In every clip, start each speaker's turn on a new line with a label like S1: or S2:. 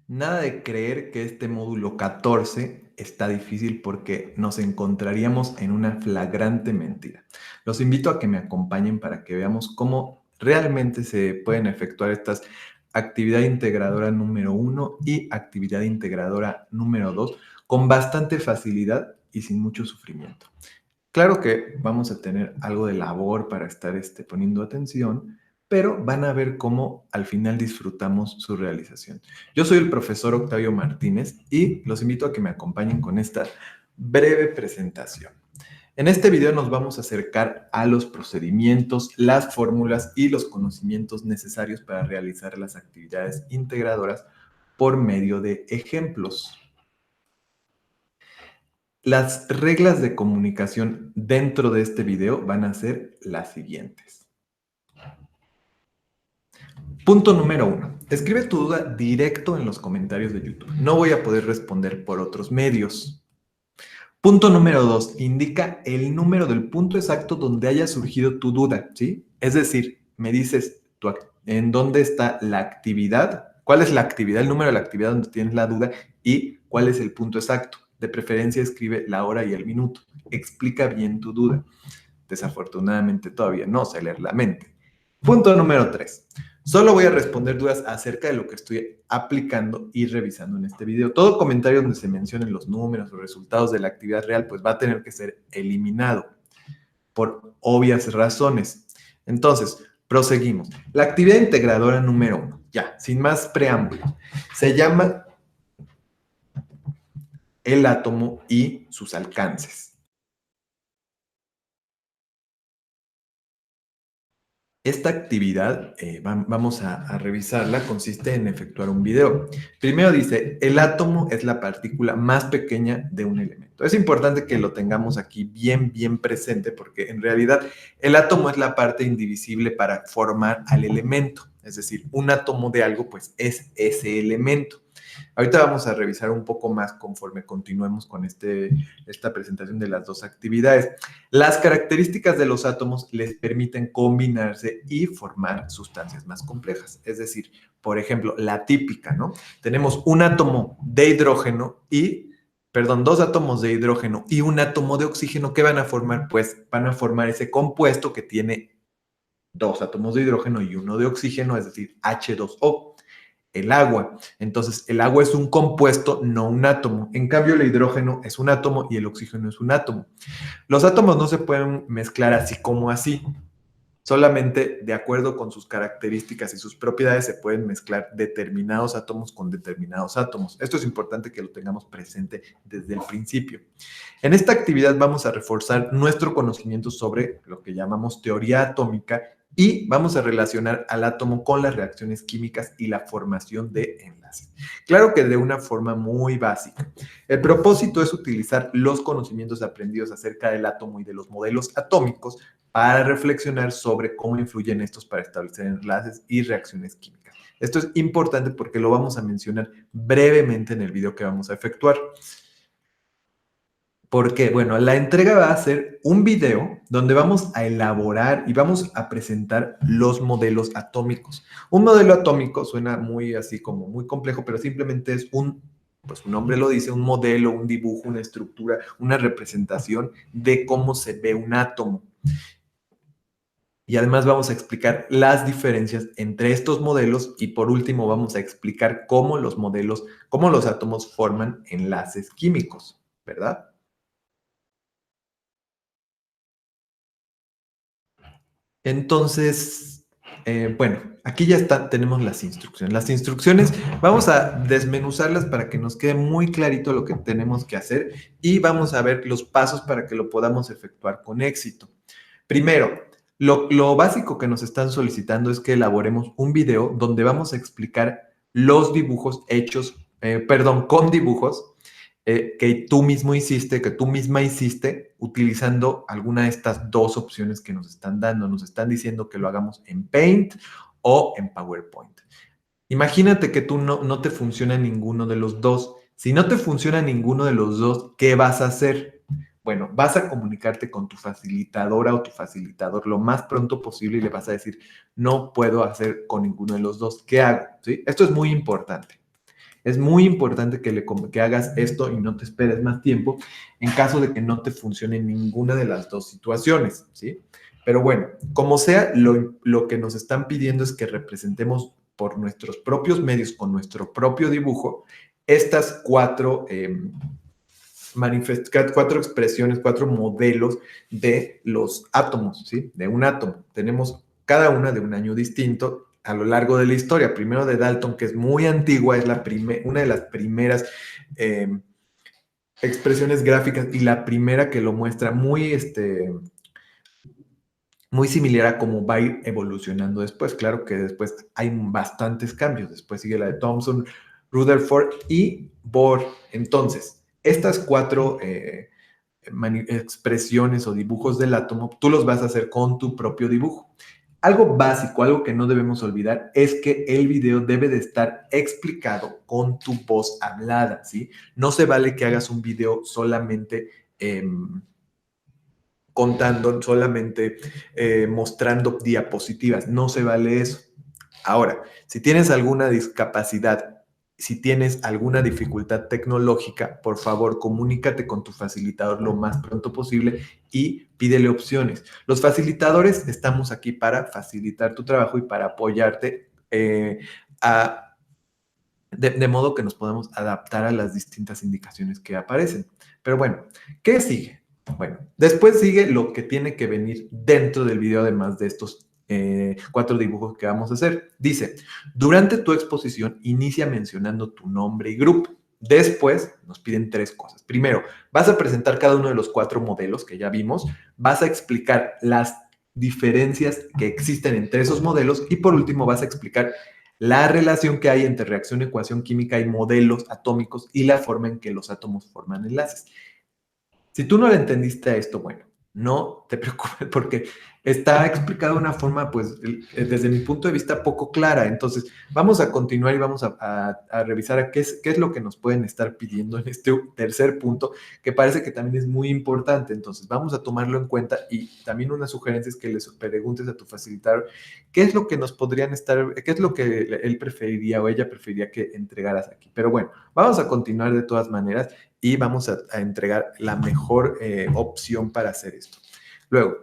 S1: Nada de creer que este módulo 14 está difícil porque nos encontraríamos en una flagrante mentira. Los invito a que me acompañen para que veamos cómo realmente se pueden efectuar estas actividad integradora número 1 y actividad integradora número 2 con bastante facilidad y sin mucho sufrimiento. Claro que vamos a tener algo de labor para estar poniendo atención, pero van a ver cómo al final disfrutamos su realización. Yo soy el profesor Octavio Martínez y los invito a que me acompañen con esta breve presentación. En este video nos vamos a acercar a los procedimientos, las fórmulas y los conocimientos necesarios para realizar las actividades integradoras por medio de ejemplos. Las reglas de comunicación dentro de este video van a ser las siguientes. Punto número 1. Escribe tu duda directo en los comentarios de YouTube. No voy a poder responder por otros medios. Punto número 2. Indica el número del punto exacto donde haya surgido tu duda, ¿sí? Es decir, me dices en dónde está la actividad, cuál es la actividad, el número de la actividad donde tienes la duda y cuál es el punto exacto. De preferencia escribe la hora y el minuto. Explica bien tu duda. Desafortunadamente todavía no sé leer la mente. Punto número 3. Solo voy a responder dudas acerca de lo que estoy aplicando y revisando en este video. Todo comentario donde se mencionen los números o resultados de la actividad real, pues va a tener que ser eliminado por obvias razones. Entonces, proseguimos. La actividad integradora número 1, ya, sin más preámbulo, se llama el átomo y sus alcances. Esta actividad, vamos a revisarla, consiste en efectuar un video. Primero dice, el átomo es la partícula más pequeña de un elemento. Es importante que lo tengamos aquí bien presente porque en realidad el átomo es la parte indivisible para formar al elemento. Es decir, un átomo de algo pues es ese elemento. Ahorita vamos a revisar un poco más conforme continuemos con esta presentación de las dos actividades. Las características de los átomos les permiten combinarse y formar sustancias más complejas. Es decir, por ejemplo, la típica, ¿no? Tenemos un átomo de hidrógeno dos átomos de hidrógeno y un átomo de oxígeno. ¿Qué van a formar? Pues van a formar ese compuesto que tiene dos átomos de hidrógeno y uno de oxígeno, es decir, H2O. El agua. Entonces, el agua es un compuesto, no un átomo. En cambio, el hidrógeno es un átomo y el oxígeno es un átomo. Los átomos no se pueden mezclar así como así. Solamente de acuerdo con sus características y sus propiedades se pueden mezclar determinados átomos con determinados átomos. Esto es importante que lo tengamos presente desde el principio. En esta actividad vamos a reforzar nuestro conocimiento sobre lo que llamamos teoría atómica y vamos a relacionar al átomo con las reacciones químicas y la formación de enlaces. Claro que de una forma muy básica. El propósito es utilizar los conocimientos aprendidos acerca del átomo y de los modelos atómicos para reflexionar sobre cómo influyen estos para establecer enlaces y reacciones químicas. Esto es importante porque lo vamos a mencionar brevemente en el video que vamos a efectuar. Porque, bueno, la entrega va a ser un video donde vamos a elaborar y vamos a presentar los modelos atómicos. Un modelo atómico suena muy así como muy complejo, pero simplemente es pues su nombre lo dice, un modelo, un dibujo, una estructura, una representación de cómo se ve un átomo. Y además vamos a explicar las diferencias entre estos modelos y por último vamos a explicar cómo los átomos forman enlaces químicos, ¿verdad? Entonces, bueno, aquí ya tenemos las instrucciones. Las instrucciones vamos a desmenuzarlas para que nos quede muy clarito lo que tenemos que hacer y vamos a ver los pasos para que lo podamos efectuar con éxito. Primero, lo básico que nos están solicitando es que elaboremos un video donde vamos a explicar los dibujos con dibujos que tú mismo hiciste, que tú misma hiciste, utilizando alguna de estas dos opciones que nos están dando. Nos están diciendo que lo hagamos en Paint o en PowerPoint. Imagínate que tú no te funciona ninguno de los dos. Si no te funciona ninguno de los dos, ¿qué vas a hacer? Bueno, vas a comunicarte con tu facilitadora o tu facilitador lo más pronto posible y le vas a decir, no puedo hacer con ninguno de los dos. ¿Qué hago? ¿Sí? Esto es muy importante. Es muy importante que hagas esto y no te esperes más tiempo en caso de que no te funcione ninguna de las dos situaciones, ¿sí? Pero bueno, como sea, lo que nos están pidiendo es que representemos por nuestros propios medios, con nuestro propio dibujo, estas cuatro expresiones, cuatro modelos de los átomos, ¿sí? De un átomo. Tenemos cada una de un año distinto a lo largo de la historia. Primero de Dalton, que es muy antigua, es una de las primeras expresiones gráficas y la primera que lo muestra muy similar a cómo va a ir evolucionando después. Claro que después hay bastantes cambios. Después sigue la de Thomson, Rutherford y Bohr. Entonces, estas cuatro expresiones o dibujos del átomo, tú los vas a hacer con tu propio dibujo. Algo básico, algo que no debemos olvidar, es que el video debe de estar explicado con tu voz hablada, ¿sí? No se vale que hagas un video solamente contando, solamente mostrando diapositivas. No se vale eso. Ahora, si tienes alguna discapacidad, si tienes alguna dificultad tecnológica, por favor, comunícate con tu facilitador lo más pronto posible y pídele opciones. Los facilitadores estamos aquí para facilitar tu trabajo y para apoyarte de modo que nos podamos adaptar a las distintas indicaciones que aparecen. Pero bueno, ¿qué sigue? Bueno, después sigue lo que tiene que venir dentro del video, además de estos 4 dibujos que vamos a hacer. Dice, durante tu exposición inicia mencionando tu nombre y grupo. Después nos piden 3 cosas. Primero, vas a presentar cada uno de los 4 modelos que ya vimos. Vas a explicar las diferencias que existen entre esos modelos. Y por último, vas a explicar la relación que hay entre reacción, ecuación química y modelos atómicos y la forma en que los átomos forman enlaces. Si tú no le entendiste a esto, bueno, no te preocupes porque está explicado de una forma, pues, desde mi punto de vista, poco clara. Entonces, vamos a continuar y vamos a revisar qué es lo que nos pueden estar pidiendo en este tercer punto, que parece que también es muy importante. Entonces, vamos a tomarlo en cuenta y también una sugerencia es que les preguntes a tu facilitador qué es lo que nos podrían estar, qué es lo que él preferiría o ella preferiría que entregaras aquí. Pero bueno, vamos a continuar de todas maneras y vamos a entregar la mejor opción para hacer esto. Luego,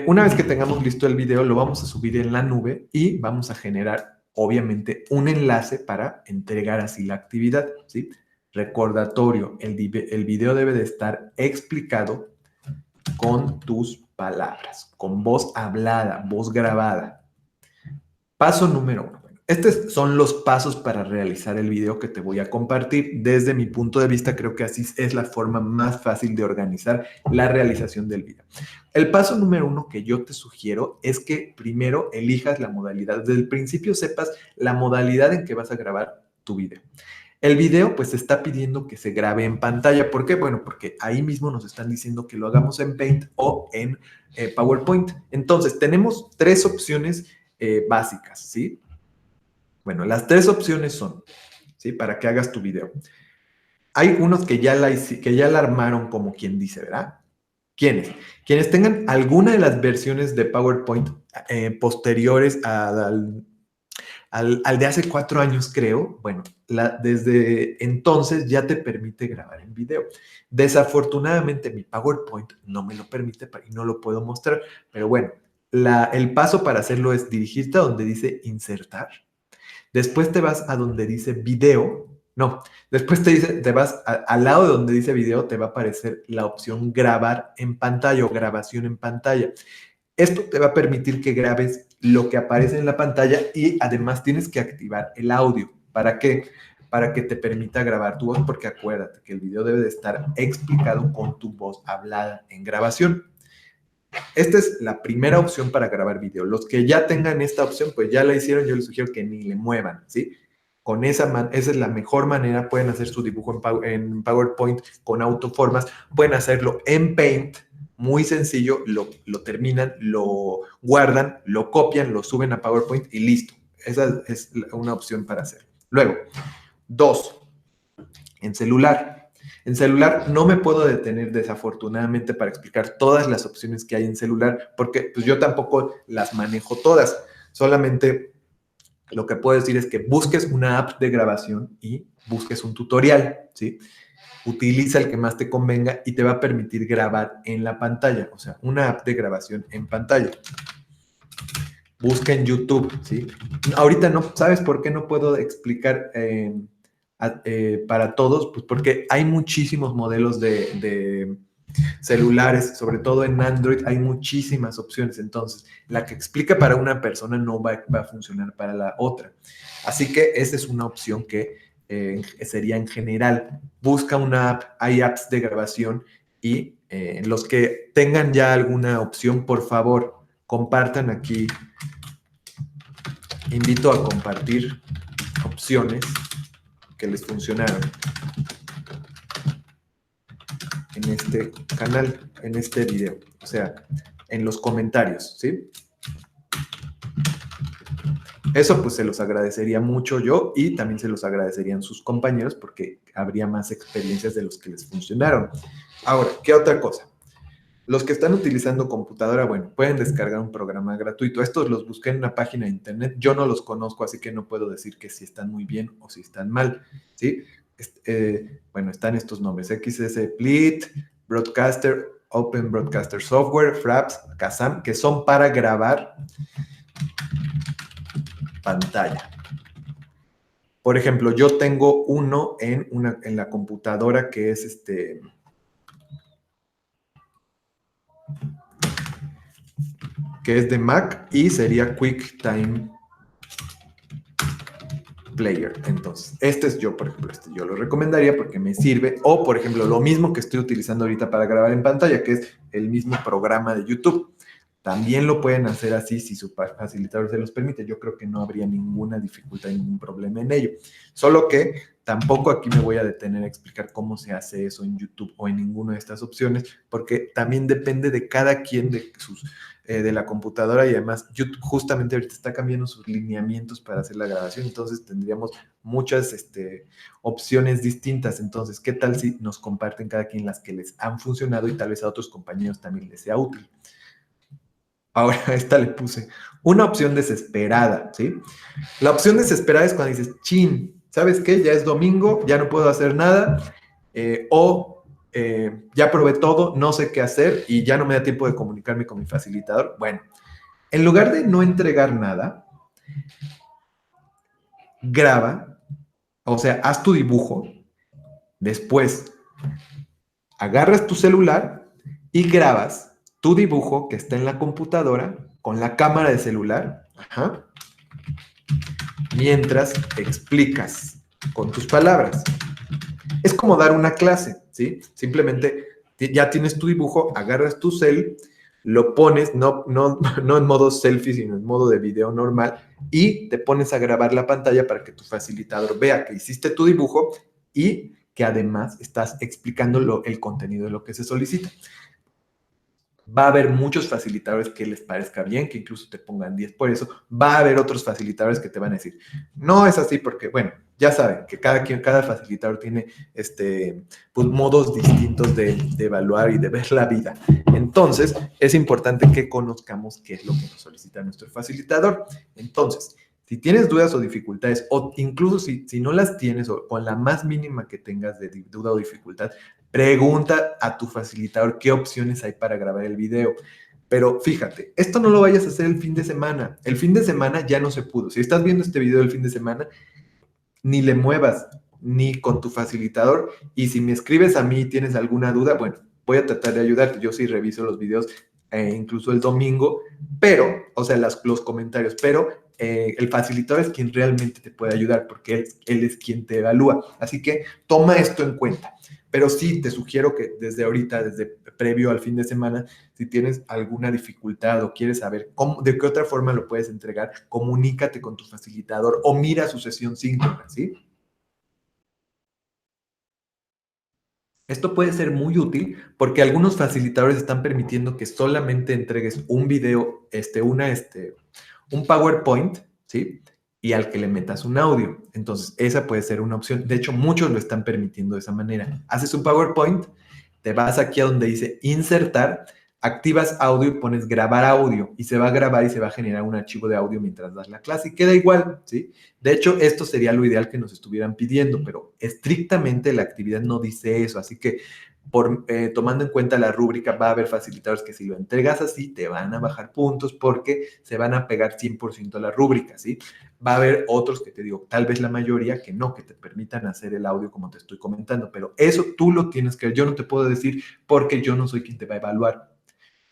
S1: una vez que tengamos listo el video, lo vamos a subir en la nube y vamos a generar, obviamente, un enlace para entregar así la actividad, ¿sí? Recordatorio, el video debe de estar explicado con tus palabras, con voz hablada, voz grabada. Paso número 1. Estos son los pasos para realizar el video que te voy a compartir. Desde mi punto de vista, creo que así es la forma más fácil de organizar la realización del video. El paso número 1 que yo te sugiero es que primero elijas la modalidad. Desde el principio sepas la modalidad en que vas a grabar tu video. El video pues está pidiendo que se grabe en pantalla. ¿Por qué? Bueno, porque ahí mismo nos están diciendo que lo hagamos en Paint o en PowerPoint. Entonces, tenemos 3 opciones básicas, ¿sí? Bueno, las 3 opciones son, ¿sí? Para que hagas tu video. Hay unos que ya la armaron como quien dice, ¿verdad? ¿Quiénes? Quienes tengan alguna de las versiones de PowerPoint posteriores al de hace 4 años, creo, bueno, desde entonces ya te permite grabar en video. Desafortunadamente mi PowerPoint no me lo permite y no lo puedo mostrar, pero bueno, el paso para hacerlo es dirigirte a donde dice insertar. Después te vas a donde dice video. No, después te vas al lado de donde dice video, te va a aparecer la opción grabar en pantalla o grabación en pantalla. Esto te va a permitir que grabes lo que aparece en la pantalla y además tienes que activar el audio. ¿Para qué? Para que te permita grabar tu voz, porque acuérdate que el video debe de estar explicado con tu voz hablada en grabación. Esta es la primera opción para grabar video. Los que ya tengan esta opción, pues ya la hicieron, yo les sugiero que ni le muevan, ¿sí? Con esa es la mejor manera. Pueden hacer su dibujo en PowerPoint con autoformas, pueden hacerlo en Paint, muy sencillo, lo terminan, lo guardan, lo copian, lo suben a PowerPoint y listo. Esa es una opción para hacer. Luego, 2, en celular. En celular no me puedo detener desafortunadamente para explicar todas las opciones que hay en celular porque pues yo tampoco las manejo todas. Solamente lo que puedo decir es que busques una app de grabación y busques un tutorial, ¿sí? Utiliza el que más te convenga y te va a permitir grabar en la pantalla, o sea, una app de grabación en pantalla. Busca en YouTube, ¿sí? Ahorita no, ¿sabes por qué no puedo explicar para todos? Pues porque hay muchísimos modelos de celulares, sobre todo en Android, hay muchísimas opciones. Entonces, la que explica para una persona no va a funcionar para la otra. Así que esa es una opción que sería en general. Busca una app, hay apps de grabación y los que tengan ya alguna opción, por favor, compartan aquí. Invito a compartir opciones que les funcionaron en este canal, en este video, o sea, en los comentarios, ¿sí? Eso pues se los agradecería mucho yo y también se los agradecerían sus compañeros porque habría más experiencias de los que les funcionaron. Ahora, ¿qué otra cosa? Los que están utilizando computadora, bueno, pueden descargar un programa gratuito. Estos los busqué en una página de internet. Yo no los conozco, así que no puedo decir que si están muy bien o si están mal, ¿sí? Bueno, están estos nombres: XSPlit, Broadcaster, Open Broadcaster Software, Fraps, Kazam, que son para grabar pantalla. Por ejemplo, yo tengo uno en la computadora que es que es de Mac y sería QuickTime Player. Entonces, este es yo, por ejemplo, yo lo recomendaría porque me sirve. O, por ejemplo, lo mismo que estoy utilizando ahorita para grabar en pantalla, que es el mismo programa de YouTube. También lo pueden hacer así si su facilitador se los permite. Yo creo que no habría ninguna dificultad, ningún problema en ello. Solo que tampoco aquí me voy a detener a explicar cómo se hace eso en YouTube o en ninguna de estas opciones, porque también depende de cada quien, de la computadora, y además YouTube justamente ahorita está cambiando sus lineamientos para hacer la grabación, entonces tendríamos muchas opciones distintas. Entonces, ¿qué tal si nos comparten cada quien las que les han funcionado y tal vez a otros compañeros también les sea útil? Ahora, a esta le puse una opción desesperada, ¿sí? La opción desesperada es cuando dices, chin, ¿sabes qué? Ya es domingo, ya no puedo hacer nada, ya probé todo, no sé qué hacer y ya no me da tiempo de comunicarme con mi facilitador. Bueno, en lugar de no entregar nada, graba, o sea, haz tu dibujo, después agarras tu celular y grabas tu dibujo que está en la computadora con la cámara de celular, ajá, mientras explicas con tus palabras. Es como dar una clase, ¿sí? Simplemente ya tienes tu dibujo, agarras tu cel, lo pones, no en modo selfie, sino en modo de video normal, y te pones a grabar la pantalla para que tu facilitador vea que hiciste tu dibujo y que además estás explicando el contenido de lo que se solicita. Va a haber muchos facilitadores que les parezca bien, que incluso te pongan 10 por eso. Va a haber otros facilitadores que te van a decir, no es así porque, bueno, ya saben que cada facilitador tiene pues, modos distintos de evaluar y de ver la vida. Entonces, es importante que conozcamos qué es lo que nos solicita nuestro facilitador. Entonces, si tienes dudas o dificultades, o incluso si no las tienes, o con la más mínima que tengas de duda o dificultad, pregunta a tu facilitador qué opciones hay para grabar el video. Pero fíjate, esto no lo vayas a hacer el fin de semana. El fin de semana ya no se pudo. Si estás viendo este video el fin de semana, ni le muevas, ni con tu facilitador. Y si me escribes a mí y tienes alguna duda, bueno, voy a tratar de ayudarte. Yo sí reviso los videos, incluso el domingo, pero, o sea, los comentarios, pero el facilitador es quien realmente te puede ayudar porque él es quien te evalúa. Así que toma esto en cuenta. Pero sí, te sugiero que desde ahorita, desde previo al fin de semana, si tienes alguna dificultad o quieres saber de qué otra forma lo puedes entregar, comunícate con tu facilitador o mira su sesión síncrona, ¿sí? Esto puede ser muy útil porque algunos facilitadores están permitiendo que solamente entregues un video, un PowerPoint, ¿sí? Y al que le metas un audio. Entonces, esa puede ser una opción. De hecho, muchos lo están permitiendo de esa manera. Haces un PowerPoint, te vas aquí a donde dice insertar, activas audio y pones grabar audio y se va a grabar y se va a generar un archivo de audio mientras das la clase y queda igual, ¿sí? De hecho, esto sería lo ideal que nos estuvieran pidiendo, pero estrictamente la actividad no dice eso, así que tomando en cuenta la rúbrica, va a haber facilitadores que si lo entregas así, te van a bajar puntos porque se van a pegar 100% a la rúbrica, ¿sí? Va a haber otros que te digo, tal vez la mayoría, que no, que te permitan hacer el audio como te estoy comentando, pero eso tú lo tienes que ver. Yo no te puedo decir porque yo no soy quien te va a evaluar,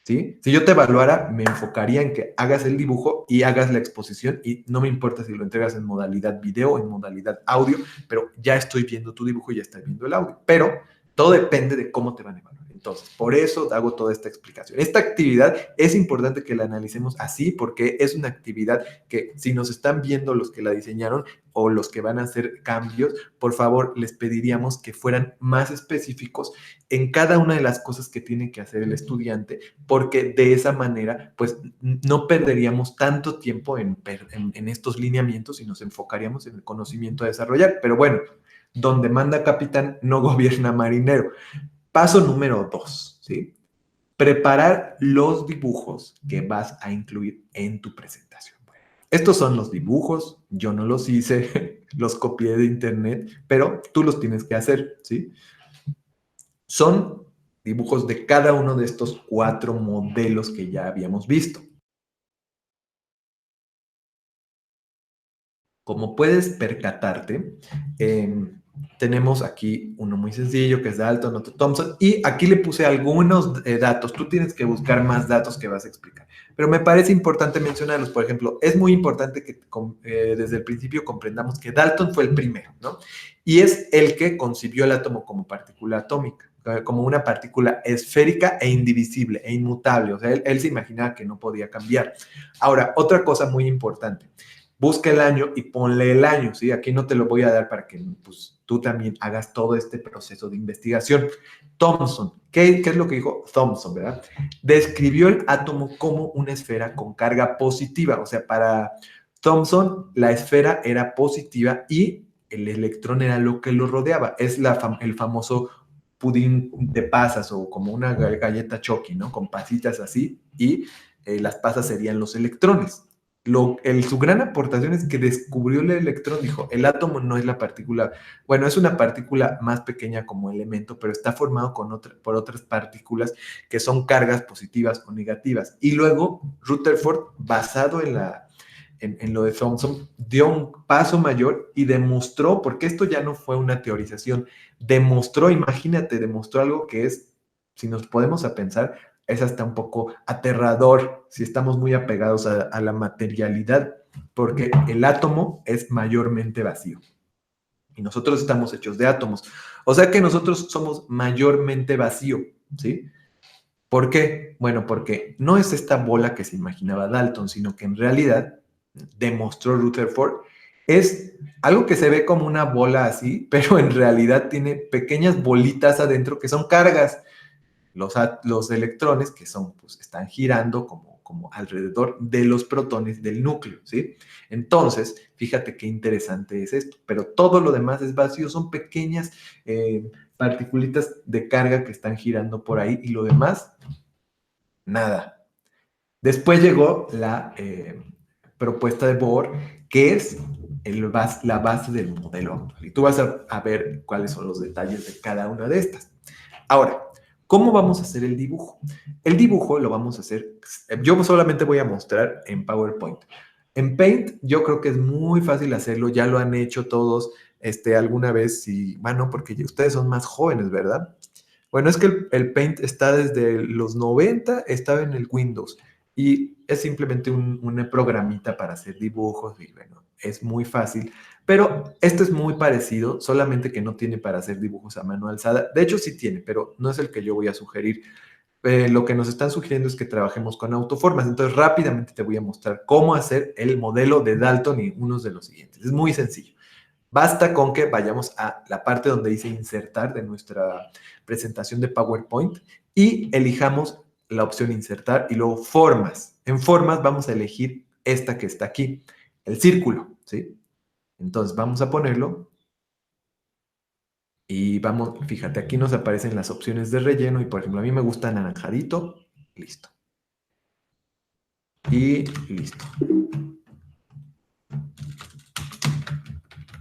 S1: ¿sí? Si yo te evaluara, me enfocaría en que hagas el dibujo y hagas la exposición y no me importa si lo entregas en modalidad video o en modalidad audio, pero ya estoy viendo tu dibujo y ya estoy viendo el audio. Pero todo depende de cómo te van a evaluar. Entonces, por eso hago toda esta explicación. Esta actividad es importante que la analicemos así porque es una actividad que si nos están viendo los que la diseñaron o los que van a hacer cambios, por favor, les pediríamos que fueran más específicos en cada una de las cosas que tiene que hacer el estudiante, porque de esa manera, pues, no perderíamos tanto tiempo en estos lineamientos y nos enfocaríamos en el conocimiento a desarrollar. Pero bueno, donde manda capitán, no gobierna marinero. Paso número 2, ¿sí? Preparar los dibujos que vas a incluir en tu presentación. Bueno, estos son los dibujos, yo no los hice, los copié de internet, pero tú los tienes que hacer, ¿sí? Son dibujos de cada uno de estos 4 modelos que ya habíamos visto. Como puedes percatarte, tenemos aquí uno muy sencillo que es Dalton, otro Thompson, y aquí le puse algunos datos. Tú tienes que buscar más datos que vas a explicar. Pero me parece importante mencionarlos. Por ejemplo, es muy importante que desde el principio comprendamos que Dalton fue el primero, ¿no? Y es el que concibió el átomo como partícula atómica, como una partícula esférica e indivisible e inmutable. O sea, él se imaginaba que no podía cambiar. Ahora, otra cosa muy importante. Busca el año y ponle el año, ¿sí? Aquí no te lo voy a dar para que pues, tú también hagas todo este proceso de investigación. Thomson, ¿qué es lo que dijo Thomson, verdad? Describió el átomo como una esfera con carga positiva, o sea, para Thomson la esfera era positiva y el electrón era lo que lo rodeaba. Es el famoso pudín de pasas o como una galleta Chucky, ¿no? Con pasitas así y las pasas serían los electrones. Su gran aportación es que descubrió el electrón, dijo, el átomo no es la partícula, bueno, es una partícula más pequeña como elemento, pero está formado por otras partículas que son cargas positivas o negativas. Y luego Rutherford, basado en lo de Thomson, dio un paso mayor y demostró, porque esto ya no fue una teorización, demostró, imagínate, demostró algo que es, si nos podemos a pensar, es hasta un poco aterrador si estamos muy apegados a la materialidad, porque el átomo es mayormente vacío y nosotros estamos hechos de átomos. O sea que nosotros somos mayormente vacío, ¿sí? ¿Por qué? Bueno, porque no es esta bola que se imaginaba Dalton, sino que en realidad, demostró Rutherford, es algo que se ve como una bola así, pero en realidad tiene pequeñas bolitas adentro que son cargas. Los electrones que son, pues, están girando como alrededor de los protones del núcleo, ¿sí? Entonces, fíjate qué interesante es esto, pero todo lo demás es vacío, son pequeñas particulitas de carga que están girando por ahí y lo demás, nada. Después llegó la propuesta de Bohr, que es la base del modelo actual. Y tú vas a ver cuáles son los detalles de cada una de estas. Ahora, ¿cómo vamos a hacer el dibujo? El dibujo lo vamos a hacer, yo solamente voy a mostrar en PowerPoint. En Paint yo creo que es muy fácil hacerlo, ya lo han hecho todos alguna vez, y bueno, porque ustedes son más jóvenes, ¿verdad? Bueno, es que el Paint está desde los 90, estaba en el Windows y es simplemente un programita para hacer dibujos y bueno, es muy fácil. Pero esto es muy parecido, solamente que no tiene para hacer dibujos a mano alzada. De hecho, sí tiene, pero no es el que yo voy a sugerir. Lo que nos están sugiriendo es que trabajemos con autoformas. Entonces, rápidamente te voy a mostrar cómo hacer el modelo de Dalton y unos de los siguientes. Es muy sencillo. Basta con que vayamos a la parte donde dice insertar de nuestra presentación de PowerPoint y elijamos la opción insertar y luego formas. En formas vamos a elegir esta que está aquí, el círculo, ¿sí? Entonces vamos a ponerlo y vamos, fíjate, aquí nos aparecen las opciones de relleno y por ejemplo a mí me gusta anaranjadito, Listo. Y listo.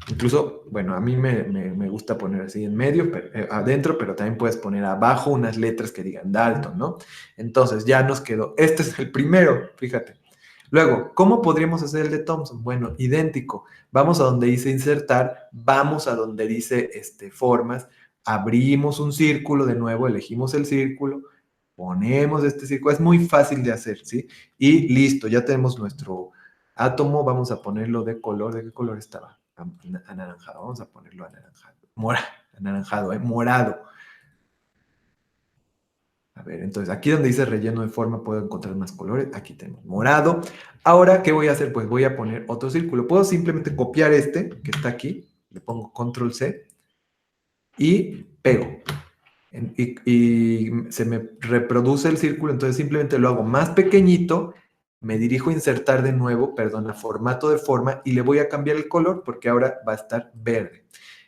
S1: Incluso, bueno, a mí me gusta poner así en medio, adentro, pero también puedes poner abajo unas letras que digan Dalton, ¿no? Entonces ya nos quedó. Este es el primero, fíjate. Luego, ¿cómo podríamos hacer el de Thomson? Bueno, idéntico. Vamos a donde dice insertar, vamos a donde dice formas, abrimos un círculo, de nuevo elegimos el círculo, ponemos este círculo. Es muy fácil de hacer, ¿sí? Y listo, ya tenemos nuestro átomo. Vamos a ponerlo de color. ¿De qué color estaba? Anaranjado. Vamos a ponerlo anaranjado. Anaranjado, morado. A ver, entonces aquí donde dice relleno de forma puedo encontrar más colores. Aquí tenemos morado. Ahora, ¿qué voy a hacer? Pues voy a poner otro círculo. Puedo simplemente copiar este que está aquí. Le pongo control C y pego. Y se me reproduce el círculo, entonces simplemente lo hago más pequeñito, me dirijo a insertar de nuevo, perdón, a formato de forma y le voy a cambiar el color porque ahora va a estar verde.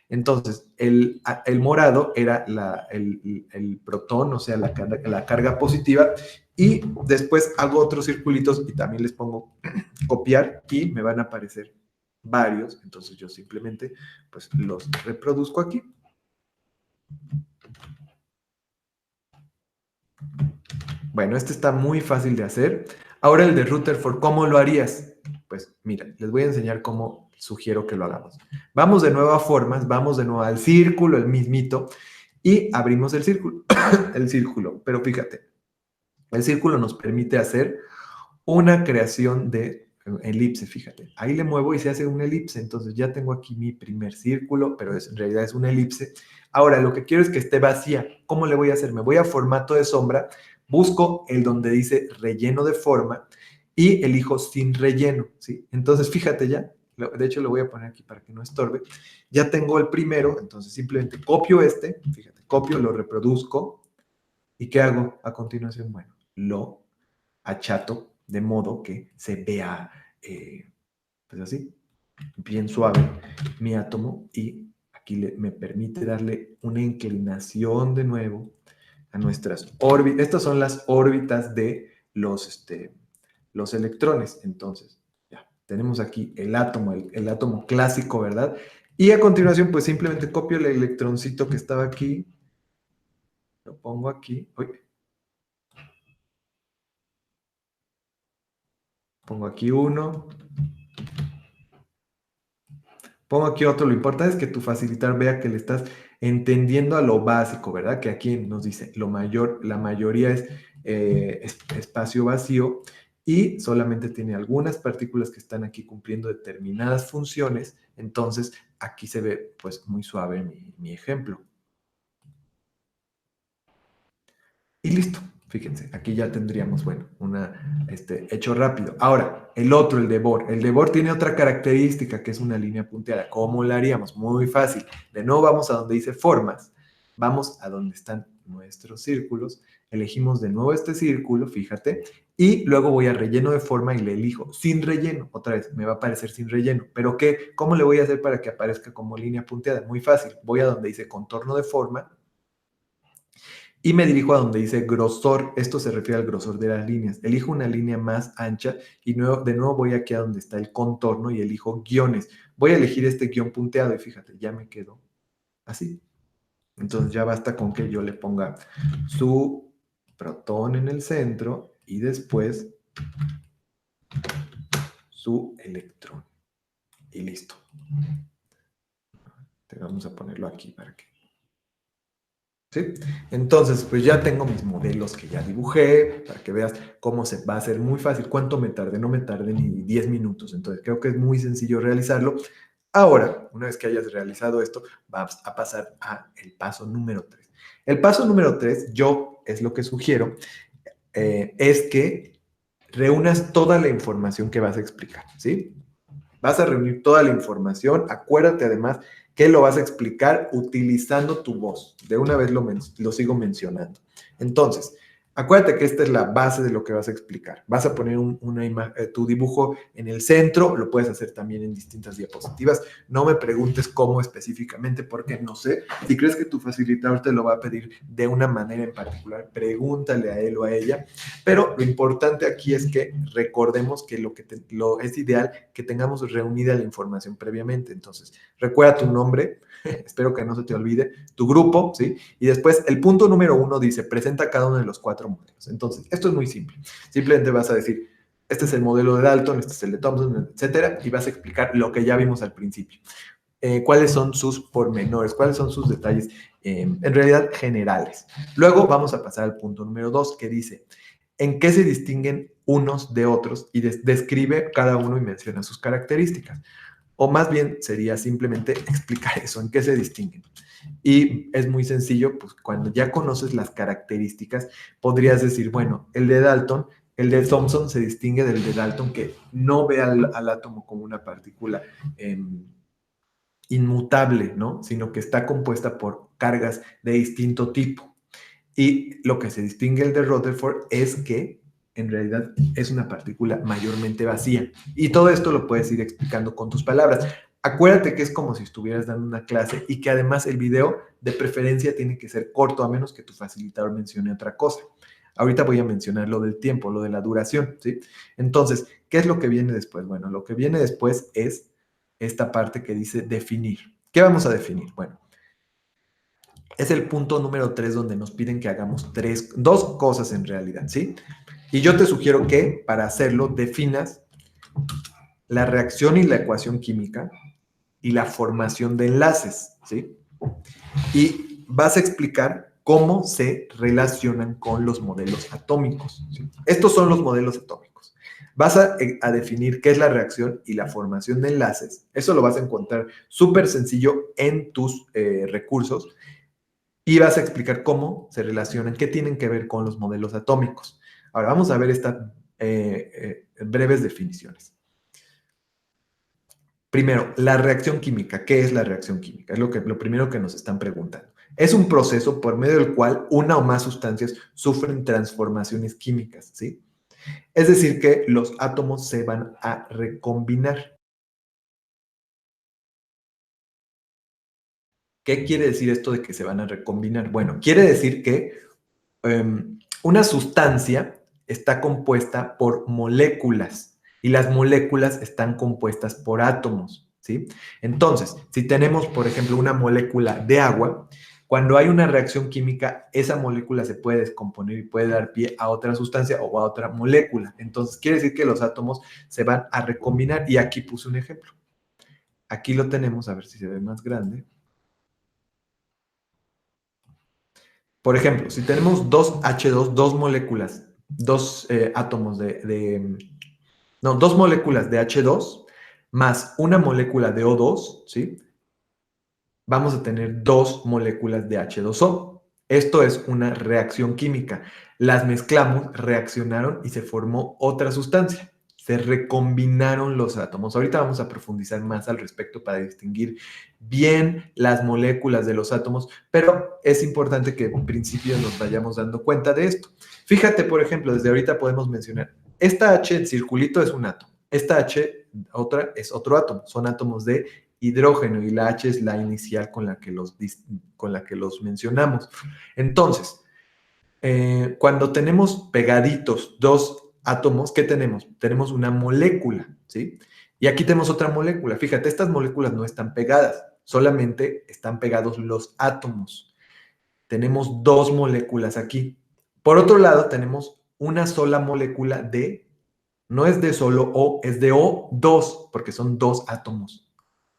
S1: Entonces, el morado era el protón, o sea, la carga positiva, y después hago otros circulitos y también les pongo copiar y me van a aparecer varios, entonces yo simplemente pues los reproduzco aquí. Bueno, este está muy fácil de hacer. Ahora el de Rutherford, ¿cómo lo harías? Pues mira, les voy a enseñar cómo sugiero que lo hagamos. Vamos de nuevo a formas, vamos de nuevo al círculo, el mismito, y abrimos el círculo, el círculo. Pero fíjate, el círculo nos permite hacer una creación de elipse, fíjate. Ahí le muevo y se hace una elipse. Entonces ya tengo aquí mi primer círculo, pero en realidad es una elipse. Ahora, lo que quiero es que esté vacía. ¿Cómo le voy a hacer? Me voy a formato de sombra, busco el donde dice relleno de forma y elijo sin relleno, ¿sí? Entonces, fíjate ya, de hecho lo voy a poner aquí para que no estorbe. Ya tengo el primero, entonces simplemente copio fíjate, copio, lo reproduzco. ¿Y qué hago a continuación? Bueno, lo achato de modo que se vea, pues así, bien suave mi átomo y aquí me permite darle una inclinación de nuevo a nuestras órbitas. Estas son las órbitas de los electrones. Entonces, ya, tenemos aquí el átomo clásico, ¿verdad? Y a continuación, pues simplemente copio el electroncito que estaba aquí, lo pongo aquí, pongo aquí uno, pongo aquí otro. Lo importante es que tu facilitar vea que le estás entendiendo a lo básico, ¿verdad? Que aquí nos dice la mayoría es espacio vacío y solamente tiene algunas partículas que están aquí cumpliendo determinadas funciones. Entonces, aquí se ve pues muy suave mi ejemplo. Y listo. Fíjense, aquí ya tendríamos, bueno, hecho rápido. Ahora, el otro, el de Bohr. El de Bohr tiene otra característica que es una línea punteada. ¿Cómo la haríamos? Muy fácil. De nuevo vamos a donde dice formas. Vamos a donde están nuestros círculos. Elegimos de nuevo este círculo, fíjate. Y luego voy a relleno de forma y le elijo sin relleno. Otra vez, me va a aparecer sin relleno. ¿Pero qué? ¿Cómo le voy a hacer para que aparezca como línea punteada? Muy fácil. Voy a donde dice contorno de forma y me dirijo a donde dice grosor. Esto se refiere al grosor de las líneas. Elijo una línea más ancha y de nuevo voy aquí a donde está el contorno y elijo guiones. Voy a elegir este guión punteado y fíjate, ya me quedó así. Entonces ya basta con que yo le ponga su protón en el centro y después su electrón. Y listo. Vamos a ponerlo aquí para que... ¿Sí? Entonces, pues ya tengo mis modelos que ya dibujé, para que veas cómo se va a hacer muy fácil. ¿Cuánto me tardé? No me tardé ni 10 minutos. Entonces, creo que es muy sencillo realizarlo. Ahora, una vez que hayas realizado esto, vas a pasar al paso número 3. El paso número 3, yo es lo que sugiero, es que reúnas toda la información que vas a explicar, ¿sí? Vas a reunir toda la información. Acuérdate además que lo vas a explicar utilizando tu voz. De una vez lo sigo mencionando. Entonces, Acuérdate que esta es la base de lo que vas a explicar. Vas a poner tu dibujo en el centro, lo puedes hacer también en distintas diapositivas. No me preguntes cómo específicamente, porque no sé. Si crees que tu facilitador te lo va a pedir de una manera en particular, pregúntale a él o a ella. Pero lo importante aquí es que recordemos que es ideal que tengamos reunida la información previamente. Entonces, recuerda tu nombre, espero que no se te olvide, tu grupo, ¿sí? Y después el punto número 1 dice, presenta cada uno de los 4 modelos. Entonces, esto es muy simple. Simplemente vas a decir, este es el modelo de Dalton, este es el de Thomson, etcétera, y vas a explicar lo que ya vimos al principio. Cuáles son sus pormenores, cuáles son sus detalles, en realidad generales. Luego vamos a pasar al punto número 2, que dice, ¿en qué se distinguen unos de otros? Y describe cada uno y menciona sus características. O más bien sería simplemente explicar eso, en qué se distinguen. Y es muy sencillo, pues cuando ya conoces las características, podrías decir, bueno, el de Dalton, el de Thomson se distingue del de Dalton que no ve al átomo como una partícula inmutable, ¿no? Sino que está compuesta por cargas de distinto tipo. Y lo que se distingue el de Rutherford es que en realidad es una partícula mayormente vacía. Y todo esto lo puedes ir explicando con tus palabras. Acuérdate que es como si estuvieras dando una clase y que además el video de preferencia tiene que ser corto, a menos que tu facilitador mencione otra cosa. Ahorita voy a mencionar lo del tiempo, lo de la duración, ¿sí? Entonces, ¿qué es lo que viene después? Bueno, lo que viene después es esta parte que dice definir. ¿Qué vamos a definir? Bueno, es el punto número 3 donde nos piden que hagamos dos cosas en realidad, ¿sí? Y yo te sugiero que para hacerlo definas la reacción y la ecuación química y la formación de enlaces, ¿sí? Y vas a explicar cómo se relacionan con los modelos atómicos, ¿sí? Estos son los modelos atómicos. Vas a definir qué es la reacción y la formación de enlaces. Eso lo vas a encontrar súper sencillo en tus recursos. Y vas a explicar cómo se relacionan, qué tienen que ver con los modelos atómicos. Ahora vamos a ver estas breves definiciones. Primero, la reacción química. ¿Qué es la reacción química? Es lo primero que nos están preguntando. Es un proceso por medio del cual una o más sustancias sufren transformaciones químicas, ¿sí? Es decir, que los átomos se van a recombinar. ¿Qué quiere decir esto de que se van a recombinar? Bueno, quiere decir que una sustancia está compuesta por moléculas y las moléculas están compuestas por átomos, ¿sí? Entonces, si tenemos, por ejemplo, una molécula de agua, cuando hay una reacción química, esa molécula se puede descomponer y puede dar pie a otra sustancia o a otra molécula. Entonces, quiere decir que los átomos se van a recombinar. Y aquí puse un ejemplo. Aquí lo tenemos, a ver si se ve más grande. Por ejemplo, si tenemos dos H2, dos moléculas, dos átomos no, dos moléculas de H2 más una molécula de O2, ¿sí? Vamos a tener dos moléculas de H2O. Esto es una reacción química. Las mezclamos, reaccionaron y se formó otra sustancia. Se recombinaron los átomos. Ahorita vamos a profundizar más al respecto para distinguir bien las moléculas de los átomos, pero es importante que en principio nos vayamos dando cuenta de esto. Fíjate, por ejemplo, desde ahorita podemos mencionar, esta H, el circulito es un átomo. Esta H, otra, es otro átomo. Son átomos de hidrógeno y la H es la inicial con la que los mencionamos. Entonces, cuando tenemos pegaditos dos átomos, ¿qué tenemos? Tenemos una molécula, ¿sí? Y aquí tenemos otra molécula. Fíjate, estas moléculas no están pegadas, solamente están pegados los átomos. Tenemos dos moléculas aquí. Por otro lado, tenemos una sola molécula no es de solo O, es de O2, porque son dos átomos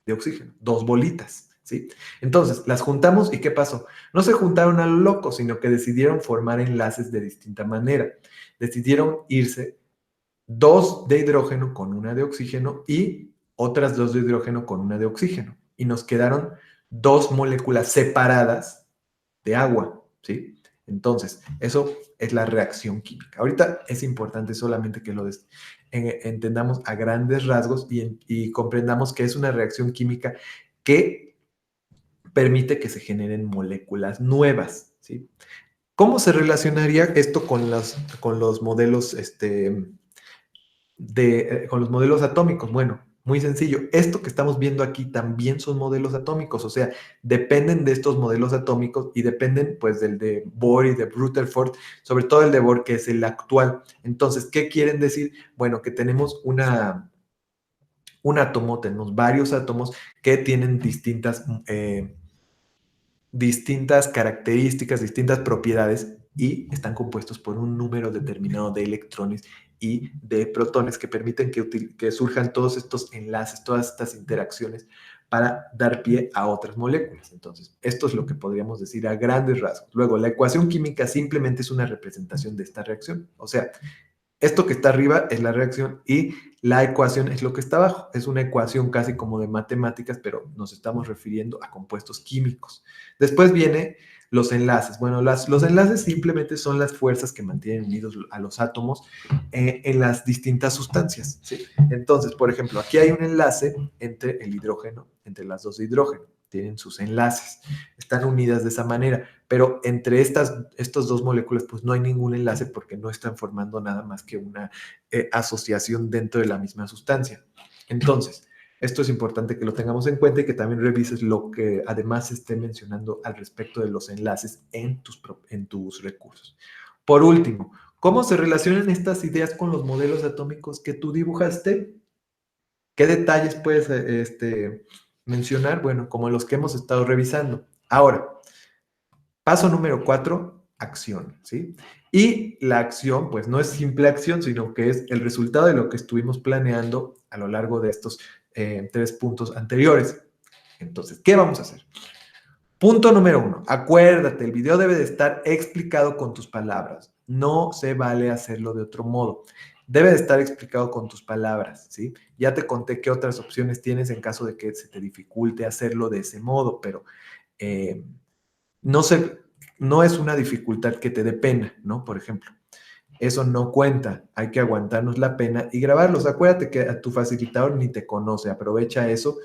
S1: de oxígeno, dos bolitas, ¿sí? Entonces, las juntamos y ¿qué pasó? No se juntaron a lo loco, sino que decidieron formar enlaces de distinta manera. Decidieron irse dos de hidrógeno con una de oxígeno y otras dos de hidrógeno con una de oxígeno. Y nos quedaron dos moléculas separadas de agua, ¿sí? Entonces, eso es la reacción química. Ahorita es importante solamente que lo entendamos a grandes rasgos y comprendamos que es una reacción química que permite que se generen moléculas nuevas, ¿sí? ¿Cómo se relacionaría esto con los modelos con los modelos atómicos? Bueno, muy sencillo. Esto que estamos viendo aquí también son modelos atómicos, o sea, dependen de estos modelos atómicos y dependen pues del de Bohr y de Rutherford, sobre todo el de Bohr, que es el actual. Entonces, ¿qué quieren decir? Bueno, que tenemos un átomo, tenemos varios átomos que tienen distintas características, distintas propiedades y están compuestos por un número determinado de electrones y de protones que permiten que surjan todos estos enlaces, todas estas interacciones para dar pie a otras moléculas. Entonces, esto es lo que podríamos decir a grandes rasgos. Luego, la ecuación química simplemente es una representación de esta reacción. O sea, esto que está arriba es la reacción y la ecuación es lo que está abajo. Es una ecuación casi como de matemáticas, pero nos estamos refiriendo a compuestos químicos. Después viene los enlaces. Bueno, los enlaces simplemente son las fuerzas que mantienen unidos a los átomos en las distintas sustancias, ¿sí? Entonces, por ejemplo, aquí hay un enlace entre el hidrógeno, entre las dos de hidrógeno. Tienen sus enlaces, están unidas de esa manera, pero entre estas dos moléculas pues no hay ningún enlace porque no están formando nada más que una asociación dentro de la misma sustancia. Entonces, esto es importante que lo tengamos en cuenta y que también revises lo que además se esté mencionando al respecto de los enlaces en tus recursos. Por último, ¿cómo se relacionan estas ideas con los modelos atómicos que tú dibujaste? ¿Qué detalles puedes mencionar? Bueno, como los que hemos estado revisando. Ahora, paso número 4, acción, ¿sí? Y la acción, pues no es simple acción, sino que es el resultado de lo que estuvimos planeando a lo largo de estos 3 puntos anteriores. Entonces, ¿qué vamos a hacer? Punto número 1, acuérdate, el video debe de estar explicado con tus palabras. No se vale hacerlo de otro modo. Debe de estar explicado con tus palabras, ¿sí? Ya te conté qué otras opciones tienes en caso de que se te dificulte hacerlo de ese modo, pero eh, no, no es una dificultad que te dé pena, ¿no? Por ejemplo, eso no cuenta. Hay que aguantarnos la pena y grabarlos. Acuérdate que a tu facilitador ni te conoce. Aprovecha eso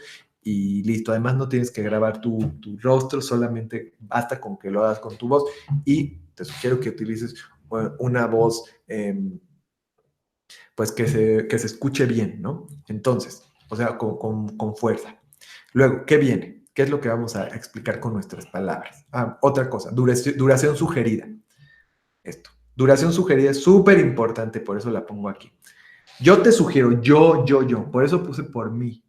S1: y listo. Además, no tienes que grabar tu rostro, solamente basta con que lo hagas con tu voz. Y te sugiero que utilices una voz, pues que se escuche bien, ¿no? Entonces, o sea, con fuerza. Luego, ¿qué viene? ¿Qué es lo que vamos a explicar con nuestras palabras? Ah, otra cosa, duración sugerida. Esto. Duración sugerida es súper importante, por eso la pongo aquí. Yo te sugiero, por eso puse por mí,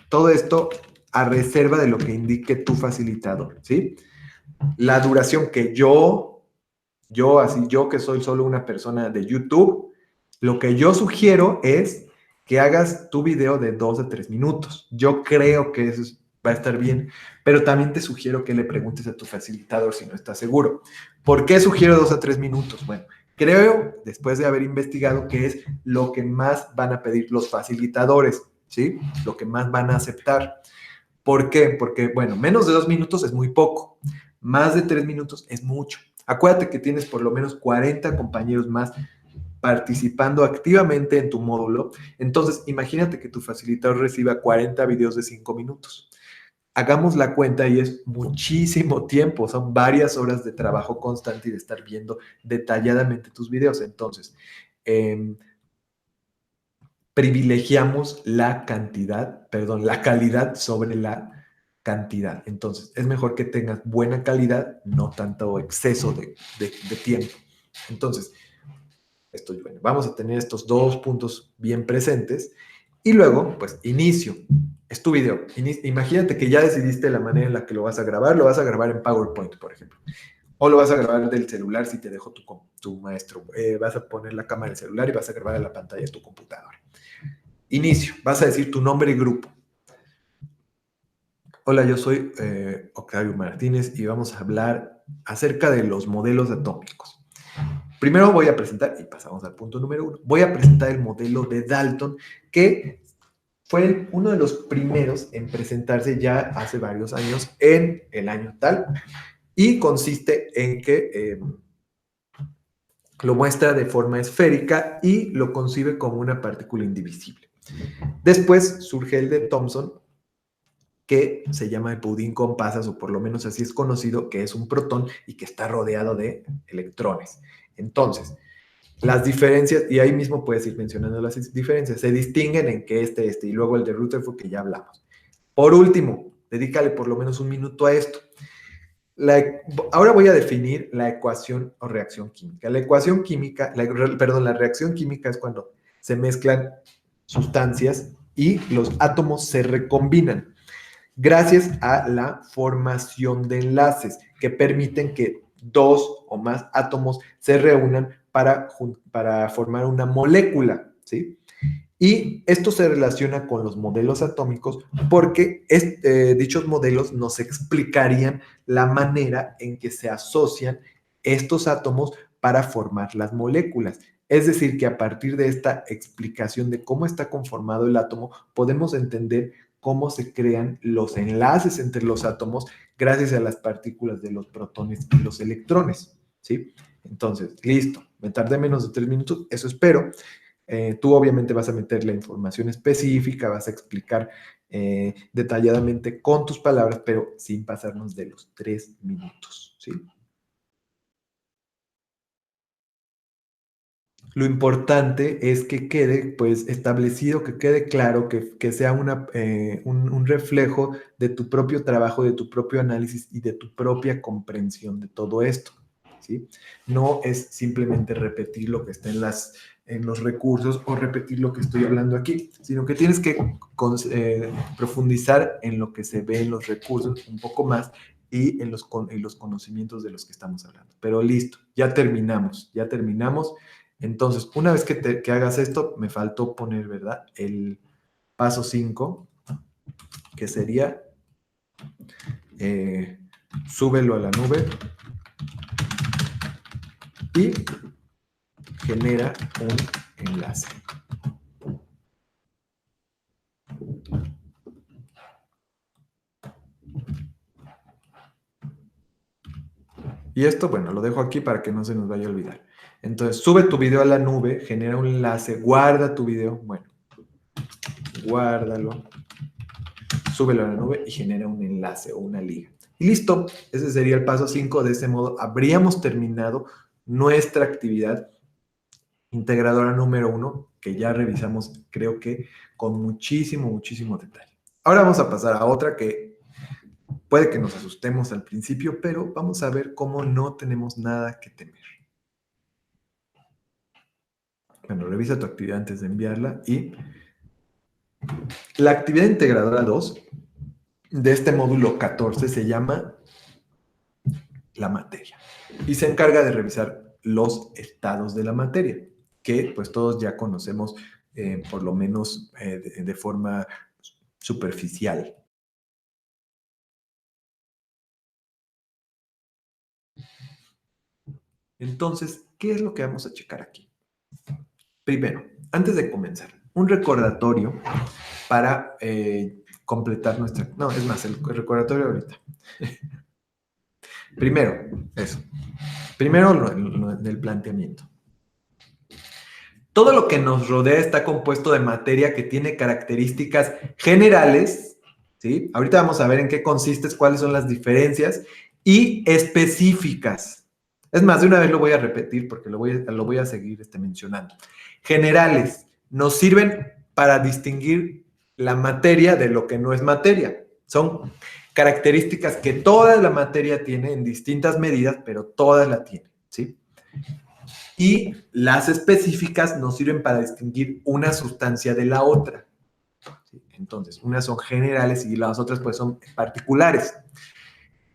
S1: todo esto a reserva de lo que indique tu facilitador, ¿sí? La duración que yo que soy solo una persona de YouTube, lo que yo sugiero es que hagas tu video de 2 a 3 minutos. Yo creo que eso va a estar bien, pero también te sugiero que le preguntes a tu facilitador si no estás seguro. ¿Por qué sugiero 2 a 3 minutos? Bueno, creo, después de haber investigado, que es lo que más van a pedir los facilitadores, ¿sí? Lo que más van a aceptar. ¿Por qué? Porque, bueno, menos de 2 minutos es muy poco, más de 3 minutos es mucho. Acuérdate que tienes por lo menos 40 compañeros más participando activamente en tu módulo. Entonces, imagínate que tu facilitador reciba 40 videos de 5 minutos. Hagamos la cuenta y es muchísimo tiempo, son varias horas de trabajo constante y de estar viendo detalladamente tus videos. Entonces, eh, privilegiamos la calidad sobre la cantidad. Entonces, es mejor que tengas buena calidad, no tanto exceso de tiempo. Entonces, bueno, vamos a tener estos 2 puntos bien presentes y luego, pues, inicio. Es tu video. Imagínate que ya decidiste la manera en la que lo vas a grabar en PowerPoint, por ejemplo. O lo vas a grabar del celular si te dejó tu maestro. Vas a poner la cámara del celular y vas a grabar en la pantalla de tu computadora. Inicio. Vas a decir tu nombre y grupo. Hola, yo soy Octavio Martínez y vamos a hablar acerca de los modelos atómicos. Primero voy a presentar, y pasamos al punto número 1, voy a presentar el modelo de Dalton, que fue uno de los primeros en presentarse ya hace varios años en el año tal, y consiste en que lo muestra de forma esférica y lo concibe como una partícula indivisible. Después surge el de Thomson, que se llama el pudín con pasas, o por lo menos así es conocido, que es un protón y que está rodeado de electrones. Entonces, las diferencias, y ahí mismo puedes ir mencionando las diferencias, se distinguen en que y luego el de Rutherford que ya hablamos. Por último, dedícale por lo menos un minuto a esto. Ahora voy a definir la ecuación o reacción química. La ecuación química, la reacción química es cuando se mezclan sustancias y los átomos se recombinan gracias a la formación de enlaces que permiten que dos o más átomos se reúnan para formar una molécula, ¿sí? Y esto se relaciona con los modelos atómicos porque dichos modelos nos explicarían la manera en que se asocian estos átomos para formar las moléculas. Es decir, que a partir de esta explicación de cómo está conformado el átomo, podemos entender cómo se crean los enlaces entre los átomos gracias a las partículas de los protones y los electrones, ¿sí? Entonces, listo, me tardé menos de 3 minutos, eso espero. Tú obviamente vas a meter la información específica, vas a explicar detalladamente con tus palabras, pero sin pasarnos de los 3 minutos, ¿sí? Lo importante es que quede pues establecido, que quede claro, que sea un reflejo de tu propio trabajo, de tu propio análisis y de tu propia comprensión de todo esto, ¿sí? No es simplemente repetir lo que está en los recursos o repetir lo que estoy hablando aquí, sino que tienes que profundizar en lo que se ve en los recursos un poco más y en los conocimientos de los que estamos hablando. Pero listo, ya terminamos, ya terminamos. Entonces, una vez que hagas esto, me faltó poner, ¿verdad? El paso 5, que sería, eh, súbelo a la nube y genera un enlace. Y esto, bueno, lo dejo aquí para que no se nos vaya a olvidar. Entonces, sube tu video a la nube, genera un enlace, guarda tu video, bueno, guárdalo, súbelo a la nube y genera un enlace o una liga. Y listo, ese sería el paso 5. De ese modo, habríamos terminado nuestra actividad integradora número 1, que ya revisamos, creo que con muchísimo, muchísimo detalle. Ahora vamos a pasar a otra que puede que nos asustemos al principio, pero vamos a ver cómo no tenemos nada que temer. Bueno, revisa tu actividad antes de enviarla y la actividad integradora 2 de este módulo 14 se llama la materia y se encarga de revisar los estados de la materia, que pues todos ya conocemos por lo menos de forma superficial. Entonces, ¿qué es lo que vamos a checar aquí? Primero, antes de comenzar, un recordatorio para completar nuestra... No, es más, el recordatorio ahorita. Primero, eso. Primero, lo del planteamiento. Todo lo que nos rodea está compuesto de materia que tiene características generales, ¿sí? Ahorita vamos a ver en qué consiste, cuáles son las diferencias, y específicas. Es más, de una vez lo voy a repetir porque lo voy a seguir mencionando. Generales nos sirven para distinguir la materia de lo que no es materia. Son características que toda la materia tiene en distintas medidas, pero todas la tienen, ¿sí? Y las específicas nos sirven para distinguir una sustancia de la otra. ¿Sí? Entonces, unas son generales y las otras pues son particulares.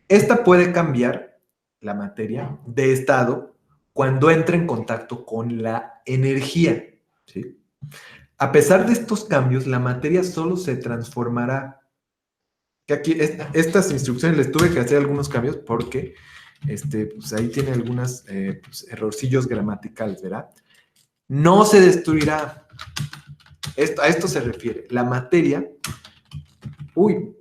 S1: Esta puede cambiar, la materia, de estado cuando entra en contacto con la energía. ¿Sí? A pesar de estos cambios, la materia solo se transformará. Que aquí, estas instrucciones les tuve que hacer algunos cambios porque pues ahí tiene algunos pues, errorcillos gramaticales, ¿verdad? No se destruirá. A esto se refiere. La materia,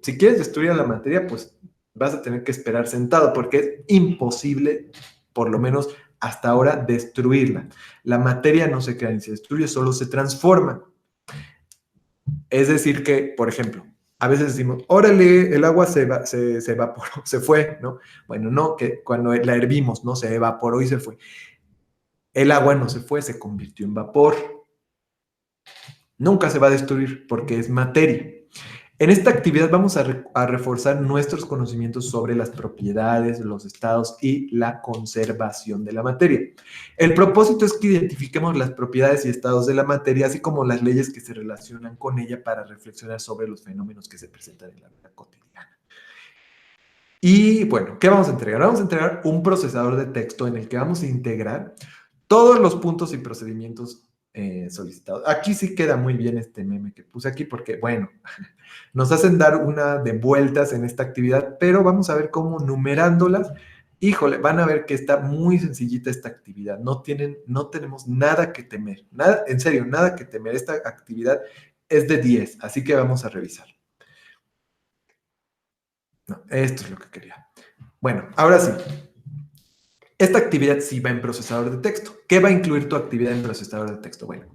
S1: si quieres destruir a la materia, pues vas a tener que esperar sentado porque es imposible, por lo menos hasta ahora, destruirla. La materia no se crea ni se destruye, solo se transforma. Es decir que, por ejemplo, A veces decimos, órale, el agua se evaporó, se fue, ¿no? Bueno, no, que cuando la hervimos, ¿no? Se evaporó y se fue. El agua no se fue, se convirtió en vapor. Nunca se va a destruir porque es materia. En esta actividad vamos a reforzar nuestros conocimientos sobre las propiedades, los estados y la conservación de la materia. El propósito es que identifiquemos las propiedades y estados de la materia, así como las leyes que se relacionan con ella para reflexionar sobre los fenómenos que se presentan en la vida cotidiana. Y bueno, ¿qué vamos a entregar? Vamos a entregar un procesador de texto en el que vamos a integrar todos los puntos y procedimientos solicitados. Aquí sí queda muy bien este meme que puse aquí porque, bueno, nos hacen dar una de vueltas en esta actividad, pero vamos a ver cómo numerándolas, híjole, van a ver que está muy sencillita esta actividad. No tenemos nada que temer, nada, en serio, nada que temer. Esta actividad es de 10, así que vamos a revisar. No, esto es lo que quería. Bueno, ahora sí. Esta actividad sí va en procesador de texto. ¿Qué va a incluir tu actividad en procesador de texto? Bueno,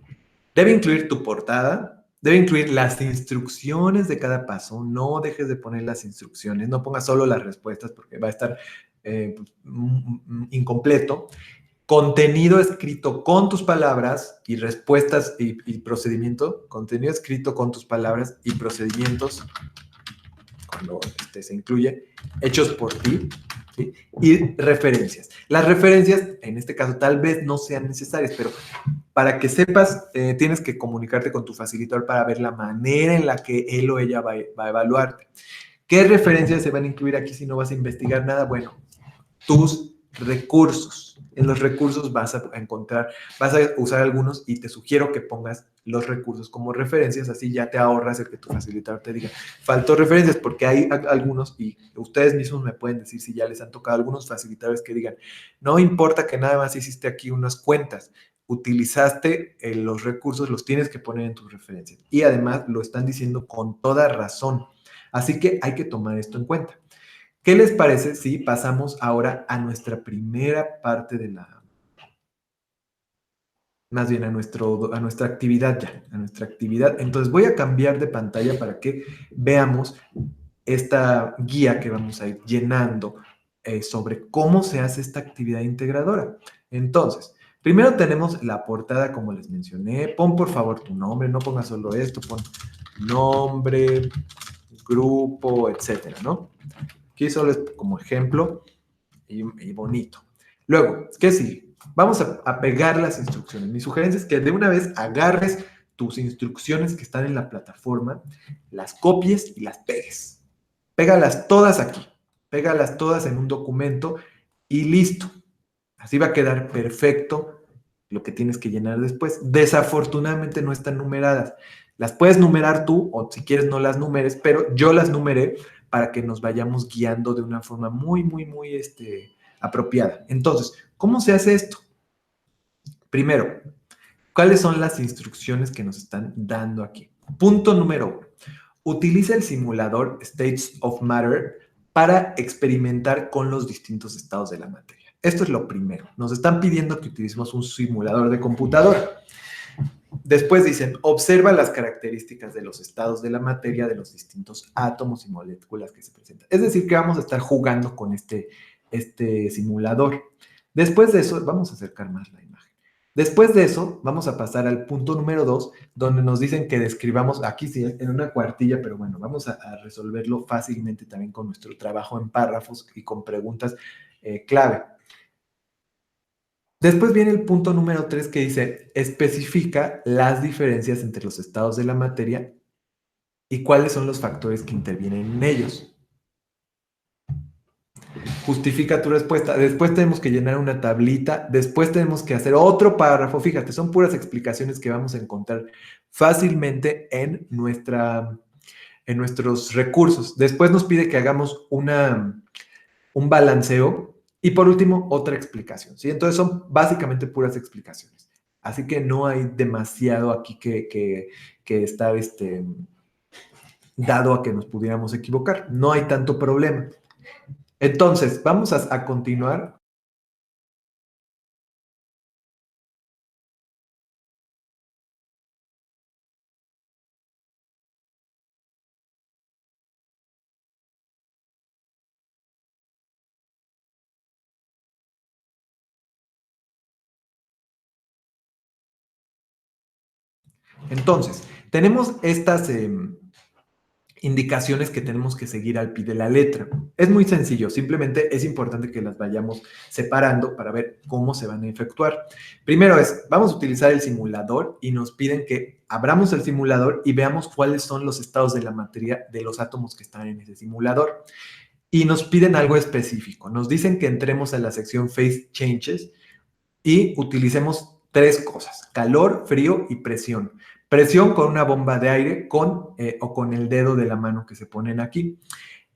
S1: debe incluir tu portada, debe incluir las instrucciones de cada paso. No dejes de poner las instrucciones, no pongas solo las respuestas porque va a estar incompleto. Contenido escrito con tus palabras y respuestas y procedimiento. Contenido escrito con tus palabras y procedimientos, cuando se incluye, hechos por ti. ¿Sí? Y referencias. Las referencias, en este caso, tal vez no sean necesarias, pero para que sepas, tienes que comunicarte con tu facilitador para ver la manera en la que él o ella va a evaluarte. ¿Qué referencias se van a incluir aquí si no vas a investigar nada? Bueno, tus recursos. En los recursos vas a encontrar, vas a usar algunos y te sugiero que pongas los recursos como referencias, así ya te ahorras el que tu facilitador te diga, faltó referencias, porque hay algunos, y ustedes mismos me pueden decir si ya les han tocado algunos facilitadores que digan, no importa que nada más hiciste aquí unas cuentas, utilizaste los recursos, los tienes que poner en tus referencias. Y además lo están diciendo con toda razón. Así que hay que tomar esto en cuenta. ¿Qué les parece si pasamos ahora a nuestra primera parte de más bien a nuestra actividad ya, a nuestra actividad? Entonces voy a cambiar de pantalla para que veamos esta guía que vamos a ir llenando sobre cómo se hace esta actividad integradora. Entonces, primero tenemos la portada, como les mencioné. Pon por favor tu nombre, no pongas solo esto, pon nombre, grupo, etcétera, ¿no? Aquí solo es como ejemplo y bonito. Luego, ¿qué sigue? Vamos a pegar las instrucciones. Mi sugerencia es que de una vez agarres tus instrucciones que están en la plataforma, las copies y las pegues. Pégalas todas aquí. Pégalas todas en un documento y listo. Así va a quedar perfecto lo que tienes que llenar después. Desafortunadamente no están numeradas. Las puedes numerar tú o si quieres no las numeres, pero yo las numeré para que nos vayamos guiando de una forma muy apropiada. Entonces, ¿cómo se hace esto? Primero, ¿cuáles son las instrucciones que nos están dando aquí? Punto número 1. Utiliza el simulador States of Matter para experimentar con los distintos estados de la materia. Esto es lo primero. Nos están pidiendo que utilicemos un simulador de computadora. Después dicen, observa las características de los estados de la materia de los distintos átomos y moléculas que se presentan. Es decir, que vamos a estar jugando con este simulador. Después de eso, vamos a acercar más la imagen. Después de eso, vamos a pasar al punto número 2, donde nos dicen que describamos, aquí sí, en una cuartilla, pero bueno, vamos a resolverlo fácilmente también con nuestro trabajo en párrafos y con preguntas clave. Después viene el punto número 3 que dice, especifica las diferencias entre los estados de la materia y cuáles son los factores que intervienen en ellos. Justifica tu respuesta. Después tenemos que llenar una tablita. Después tenemos que hacer otro párrafo. Fíjate, son puras explicaciones que vamos a encontrar fácilmente en nuestros recursos. Después nos pide que hagamos un balanceo y por último otra explicación, ¿sí? Entonces son básicamente puras explicaciones. Así que no hay demasiado aquí que estar dado a que nos pudiéramos equivocar. No hay tanto problema. Entonces, vamos a continuar Entonces, tenemos estas indicaciones que tenemos que seguir al pie de la letra. Es muy sencillo, simplemente es importante que las vayamos separando para ver cómo se van a efectuar. Primero vamos a utilizar el simulador y nos piden que abramos el simulador y veamos cuáles son los estados de la materia de los átomos que están en ese simulador. Y nos piden algo específico. Nos dicen que entremos a la sección Phase Changes y utilicemos tres cosas: calor, frío y presión. Presión con una bomba de aire o con el dedo de la mano que se ponen aquí.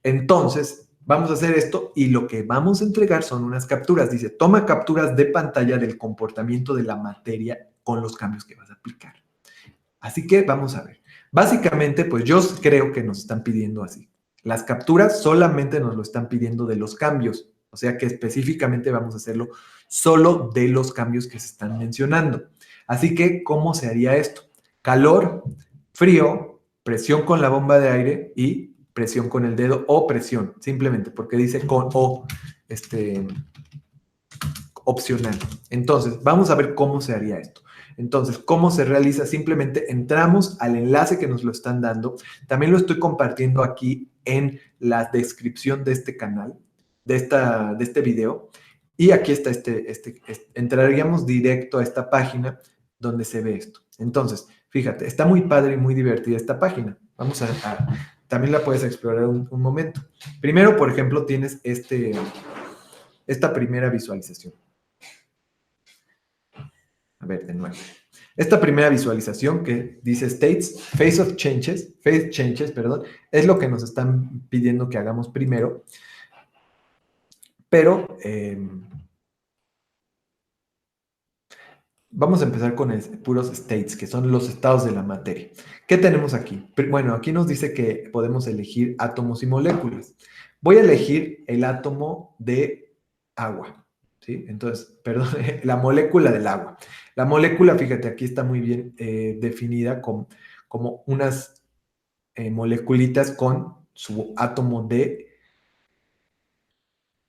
S1: Entonces, vamos a hacer esto y lo que vamos a entregar son unas capturas. Dice, toma capturas de pantalla del comportamiento de la materia con los cambios que vas a aplicar. Así que vamos a ver. Básicamente, pues yo creo que nos están pidiendo así. Las capturas solamente nos lo están pidiendo de los cambios. O sea que específicamente vamos a hacerlo solo de los cambios que se están mencionando. Así que, ¿cómo se haría esto? Calor, frío, presión con la bomba de aire y presión con el dedo o presión, simplemente porque dice con o opcional. Entonces, vamos a ver cómo se haría esto. Entonces, ¿cómo se realiza? Simplemente entramos al enlace que nos lo están dando. También lo estoy compartiendo aquí en la descripción de este canal, de este video. Y aquí está entraríamos directo a esta página donde se ve esto. Entonces, fíjate, está muy padre y muy divertida esta página. También la puedes explorar un momento. Primero, por ejemplo, tienes esta primera visualización. A ver, de nuevo. Esta primera visualización que dice Phase Changes, perdón, es lo que nos están pidiendo que hagamos primero. Pero vamos a empezar con puros states, que son los estados de la materia. ¿Qué tenemos aquí? Bueno, aquí nos dice que podemos elegir átomos y moléculas. Voy a elegir el átomo de agua, ¿sí? Entonces, perdón, la molécula del agua. La molécula, fíjate, aquí está muy bien definida como unas moleculitas con su átomo de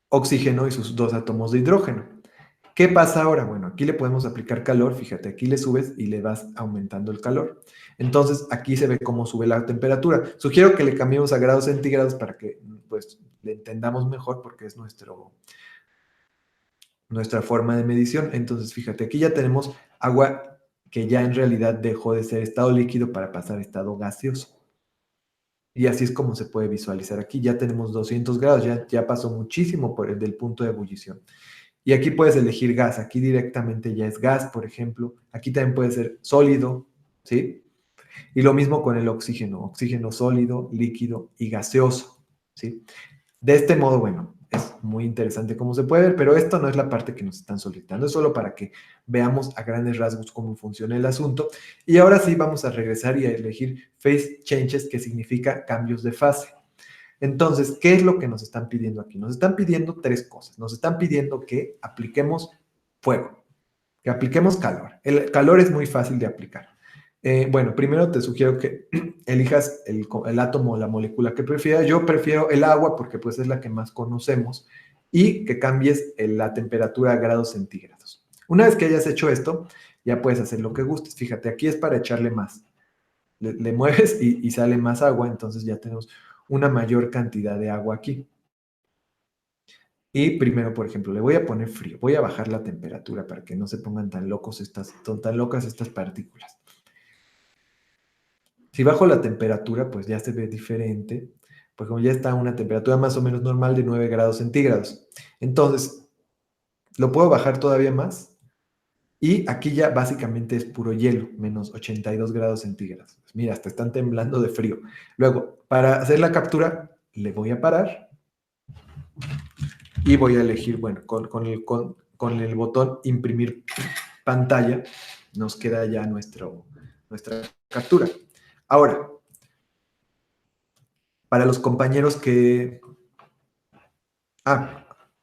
S1: oxígeno y sus dos átomos de hidrógeno. ¿Qué pasa ahora? Bueno, aquí le podemos aplicar calor, fíjate, aquí le subes y le vas aumentando el calor. Entonces, aquí se ve cómo sube la temperatura. Sugiero que le cambiemos a grados centígrados para que, pues, le entendamos mejor porque es nuestra forma de medición. Entonces, fíjate, aquí ya tenemos agua que ya en realidad dejó de ser estado líquido para pasar a estado gaseoso. Y así es como se puede visualizar aquí. Ya tenemos 200 grados, ya pasó muchísimo por el del punto de ebullición. Y aquí puedes elegir gas. Aquí directamente ya es gas, por ejemplo. Aquí también puede ser sólido, ¿sí? Y lo mismo con el oxígeno. Oxígeno sólido, líquido y gaseoso, ¿sí? De este modo, bueno, es muy interesante cómo se puede ver, pero esto no es la parte que nos están solicitando. Es solo para que veamos a grandes rasgos cómo funciona el asunto. Y ahora sí vamos a regresar y a elegir Phase Changes, que significa cambios de fase. Entonces, ¿qué es lo que nos están pidiendo aquí? Nos están pidiendo tres cosas. Nos están pidiendo que apliquemos fuego, que apliquemos calor. El calor es muy fácil de aplicar. Bueno, primero te sugiero que elijas el átomo o la molécula que prefieras. Yo prefiero el agua porque pues es la que más conocemos y que cambies la temperatura a grados centígrados. Una vez que hayas hecho esto, ya puedes hacer lo que gustes. Fíjate, aquí es para echarle más. Le mueves y sale más agua, entonces ya tenemos una mayor cantidad de agua aquí. Y primero, por ejemplo, le voy a poner frío. Voy a bajar la temperatura para que no se pongan tan locas estas partículas. Si bajo la temperatura, pues ya se ve diferente, pues como ya está a una temperatura más o menos normal de 9 grados centígrados. Entonces, lo puedo bajar todavía más. Y aquí ya básicamente es puro hielo, menos 82 grados centígrados. Pues mira, hasta están temblando de frío. Luego, para hacer la captura, le voy a parar y voy a elegir, bueno, con el botón imprimir pantalla, nos queda ya nuestra captura. Ahora, para los compañeros que...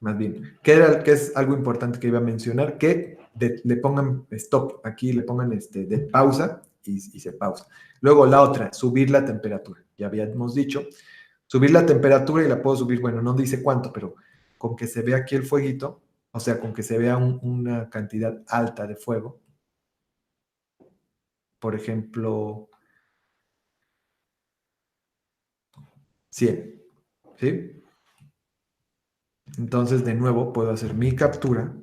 S1: más bien, que es algo importante que iba a mencionar, que le pongan stop, aquí le pongan de pausa y se pausa. Luego la otra, subir la temperatura. Ya habíamos dicho, subir la temperatura y la puedo subir, bueno, no dice cuánto, pero con que se vea aquí el fueguito, o sea, con que se vea una cantidad alta de fuego, por ejemplo, 100, ¿sí? Entonces, de nuevo, puedo hacer mi captura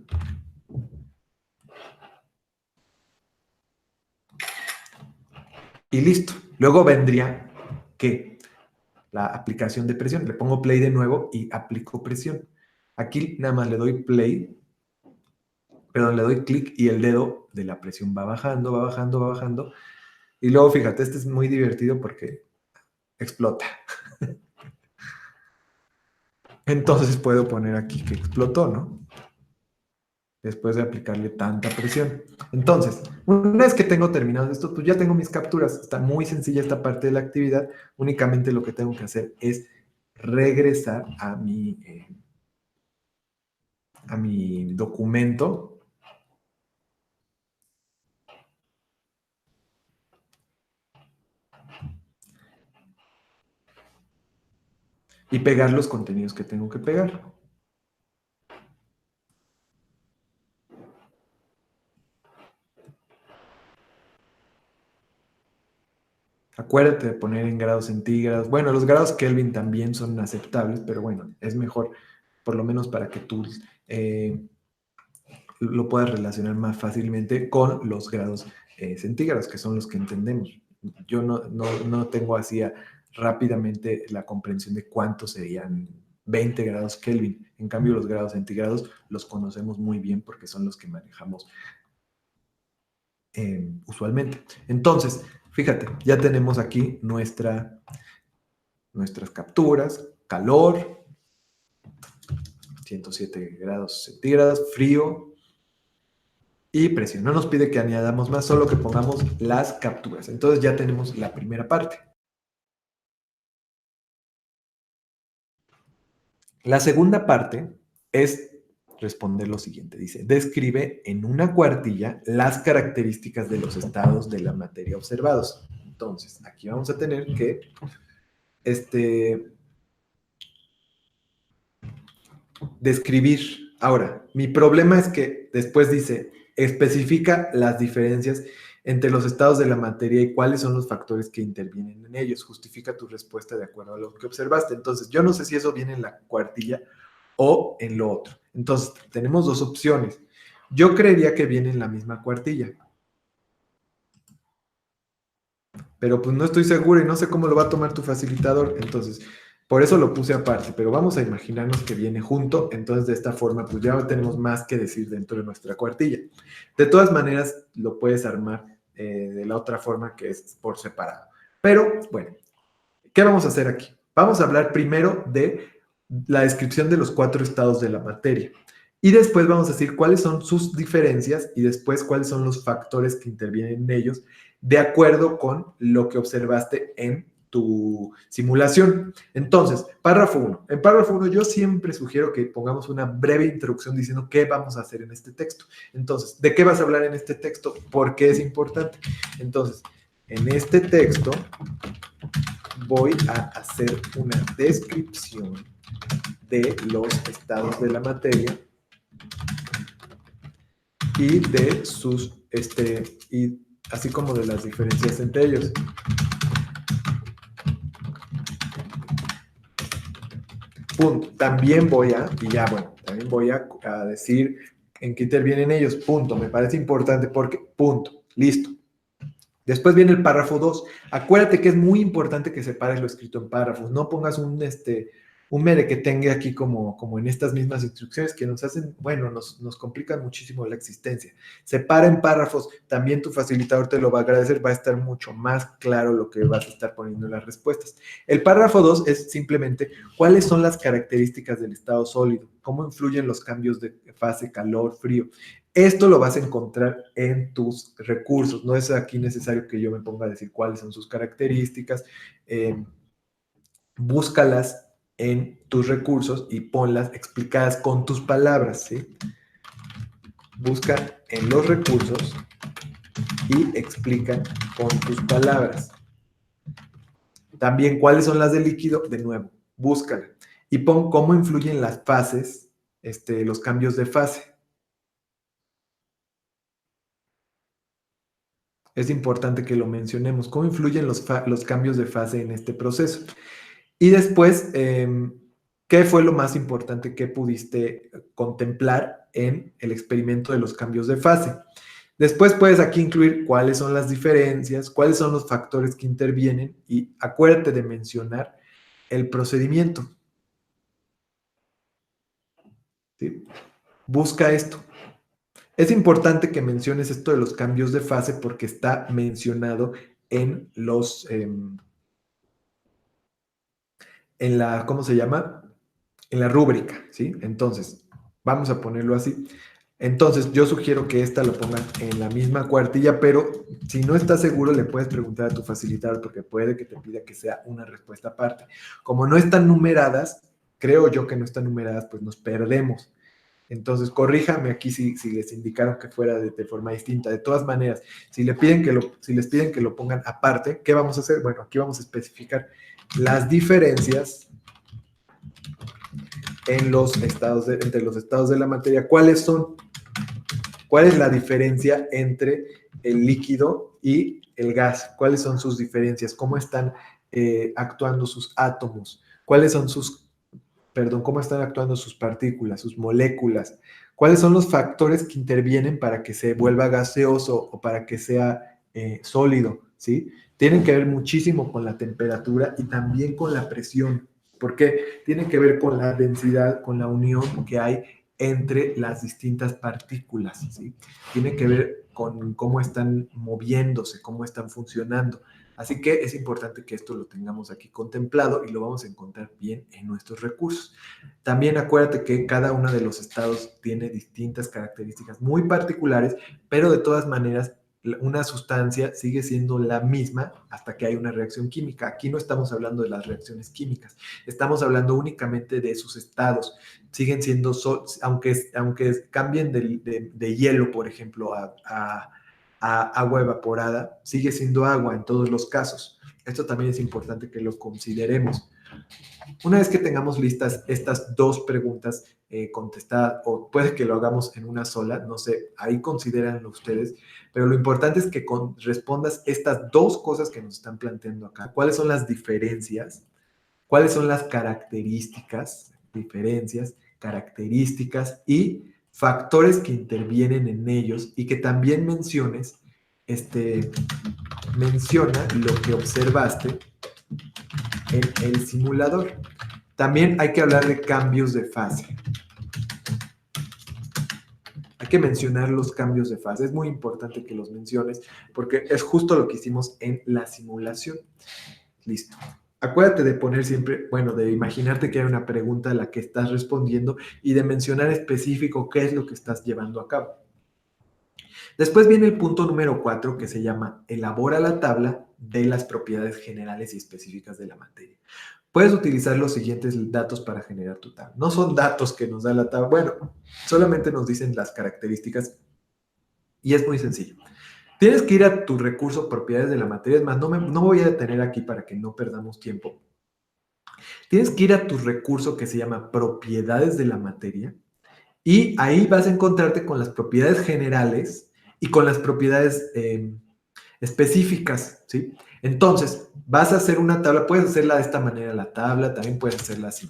S1: y listo. Luego vendría que la aplicación de presión. Le pongo play de nuevo y aplico presión. Aquí nada más le doy play, perdón, le doy clic y el dedo de la presión va bajando, va bajando, va bajando. Y luego, fíjate, este es muy divertido porque explota. Entonces puedo poner aquí que explotó, ¿no? Después de aplicarle tanta presión. Entonces, una vez que tengo terminado esto, pues ya tengo mis capturas. Está muy sencilla esta parte de la actividad. Únicamente lo que tengo que hacer es regresar a mi documento y pegar los contenidos que tengo que pegar. Acuérdate de poner en grados centígrados. Bueno, los grados Kelvin también son aceptables, pero bueno, es mejor, por lo menos para que tú eh, lo puedas relacionar más fácilmente con los grados centígrados, que son los que entendemos. Yo no tengo así rápidamente la comprensión de cuántos serían 20 grados Kelvin. En cambio, los grados centígrados los conocemos muy bien porque son los que manejamos usualmente. Entonces, fíjate, ya tenemos aquí nuestras capturas, calor, 107 grados centígrados, frío y presión. No nos pide que añadamos más, solo que pongamos las capturas. Entonces ya tenemos la primera parte. La segunda parte es responder lo siguiente. Dice, describe en una cuartilla las características de los estados de la materia observados. Entonces, aquí vamos a tener que describir. Ahora, mi problema es que después dice, especifica las diferencias entre los estados de la materia y cuáles son los factores que intervienen en ellos. Justifica tu respuesta de acuerdo a lo que observaste. Entonces, yo no sé si eso viene en la cuartilla o en lo otro. Entonces, tenemos dos opciones. Yo creería que viene en la misma cuartilla, pero pues no estoy seguro y no sé cómo lo va a tomar tu facilitador. Entonces, por eso lo puse aparte, pero vamos a imaginarnos que viene junto. Entonces, de esta forma, pues ya tenemos más que decir dentro de nuestra cuartilla. De todas maneras, lo puedes armar de la otra forma, que es por separado. Pero, bueno, ¿qué vamos a hacer aquí? Vamos a hablar primero de la descripción de los cuatro estados de la materia. Y después vamos a decir cuáles son sus diferencias y después cuáles son los factores que intervienen en ellos de acuerdo con lo que observaste en tu simulación. Entonces, párrafo 1. En párrafo 1 yo siempre sugiero que pongamos una breve introducción diciendo qué vamos a hacer en este texto. Entonces, ¿de qué vas a hablar en este texto? ¿Por qué es importante? Entonces, en este texto voy a hacer una descripción de los estados de la materia y de sus, y así como de las diferencias entre ellos. Punto. También voy a, y ya bueno, también voy a decir en qué intervienen ellos. Punto. Me parece importante porque, punto. Listo. Después viene el párrafo 2. Acuérdate que es muy importante que separes lo escrito en párrafos. No pongas un merequetengue aquí como en estas mismas instrucciones que nos hacen, bueno, nos complican muchísimo la existencia. Separa en párrafos. También tu facilitador te lo va a agradecer. Va a estar mucho más claro lo que vas a estar poniendo en las respuestas. El párrafo 2 es simplemente cuáles son las características del estado sólido, cómo influyen los cambios de fase, calor, frío. Esto lo vas a encontrar en tus recursos. No es aquí necesario que yo me ponga a decir cuáles son sus características. Búscalas en tus recursos y ponlas explicadas con tus palabras, ¿sí? Busca en los recursos y explica con tus palabras. También, ¿cuáles son las del líquido? De nuevo, búscala. Y pon cómo influyen las fases, los cambios de fase. Es importante que lo mencionemos. ¿Cómo influyen los cambios de fase en este proceso? Y después, ¿qué fue lo más importante que pudiste contemplar en el experimento de los cambios de fase? Después puedes aquí incluir cuáles son las diferencias, cuáles son los factores que intervienen y acuérdate de mencionar el procedimiento. ¿Sí? Busca esto. Es importante que menciones esto de los cambios de fase porque está mencionado en en la, ¿cómo se llama? En la rúbrica, ¿sí? Entonces, vamos a ponerlo así. Entonces, yo sugiero que esta lo pongan en la misma cuartilla, pero si no estás seguro, le puedes preguntar a tu facilitador porque puede que te pida que sea una respuesta aparte. Como no están numeradas, creo yo que no están numeradas, pues nos perdemos. Entonces, corríjame aquí si les indicaron que fuera de forma distinta. De todas maneras, si les piden que lo pongan aparte, ¿qué vamos a hacer? Bueno, aquí vamos a especificar las diferencias en entre los estados de la materia. ¿Cuáles son? ¿Cuál es la diferencia entre el líquido y el gas? ¿Cuáles son sus diferencias? ¿Cómo están actuando sus átomos? ¿Cuáles son cómo están actuando sus partículas, sus moléculas? ¿Cuáles son los factores que intervienen para que se vuelva gaseoso o para que sea sólido? ¿Sí? Tienen que ver muchísimo con la temperatura y también con la presión, porque tienen que ver con la densidad, con la unión que hay entre las distintas partículas, ¿sí? Tiene que ver con cómo están moviéndose, cómo están funcionando. Así que es importante que esto lo tengamos aquí contemplado y lo vamos a encontrar bien en nuestros recursos. También acuérdate que cada uno de los estados tiene distintas características muy particulares, pero de todas maneras una sustancia sigue siendo la misma hasta que hay una reacción química. Aquí no estamos hablando de las reacciones químicas, estamos hablando únicamente de sus estados. Siguen siendo, aunque cambien de hielo, por ejemplo, a agua evaporada, sigue siendo agua en todos los casos. Esto también es importante que lo consideremos. Una vez que tengamos listas estas dos preguntas contestadas, o puede que lo hagamos en una sola, no sé, ahí considéranlo ustedes, pero lo importante es que respondas estas dos cosas que nos están planteando acá. ¿Cuáles son las diferencias? ¿Cuáles son las características, diferencias, características y factores que intervienen en ellos? Y que también menciona lo que observaste en el simulador. También hay que hablar de cambios de fase. Hay que mencionar los cambios de fase. Es muy importante que los menciones porque es justo lo que hicimos en la simulación. Listo. Acuérdate de poner siempre, bueno, de imaginarte que hay una pregunta a la que estás respondiendo y de mencionar específico qué es lo que estás llevando a cabo. Después viene el punto número 4 que se llama elabora la tabla de las propiedades generales y específicas de la materia. Puedes utilizar los siguientes datos para generar tu tabla. No son datos que nos da la tabla, bueno, solamente nos dicen las características y es muy sencillo. Tienes que ir a tu recurso propiedades de la materia, es más, no voy a detener aquí para que no perdamos tiempo. Tienes que ir a tu recurso que se llama propiedades de la materia y ahí vas a encontrarte con las propiedades generales y con las propiedades específicas, ¿sí? Entonces, vas a hacer una tabla, puedes hacerla de esta manera la tabla, también puedes hacerla así.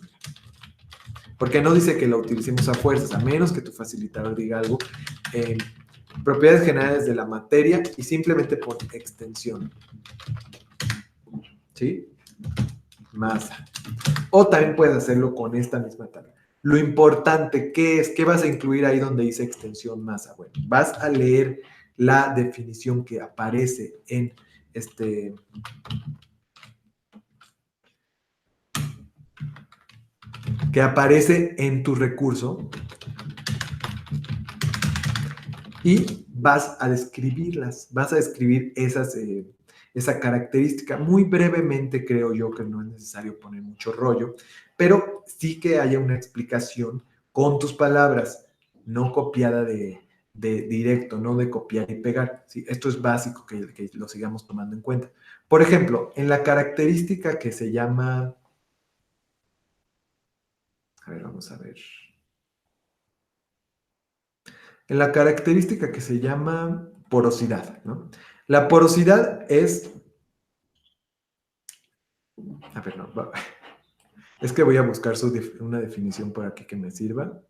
S1: Porque no dice que la utilicemos a fuerzas, a menos que tu facilitador diga algo. Propiedades generales de la materia y simplemente pon extensión. ¿Sí? Masa. O también puedes hacerlo con esta misma tabla. Lo importante, ¿qué es? ¿Qué vas a incluir ahí donde dice extensión masa? Bueno, vas a leer la definición que aparece en tu recurso y vas a describirlas, vas a describir esa característica. Muy brevemente creo yo que no es necesario poner mucho rollo, pero sí que haya una explicación con tus palabras, no copiada de directo, no de copiar y pegar. ¿Sí? Esto es básico que lo sigamos tomando en cuenta. Por ejemplo, en la característica que se llama... A ver, vamos a ver. En la característica que se llama porosidad, ¿no? La porosidad es... A ver, no, es que voy a buscar una definición por aquí que me sirva.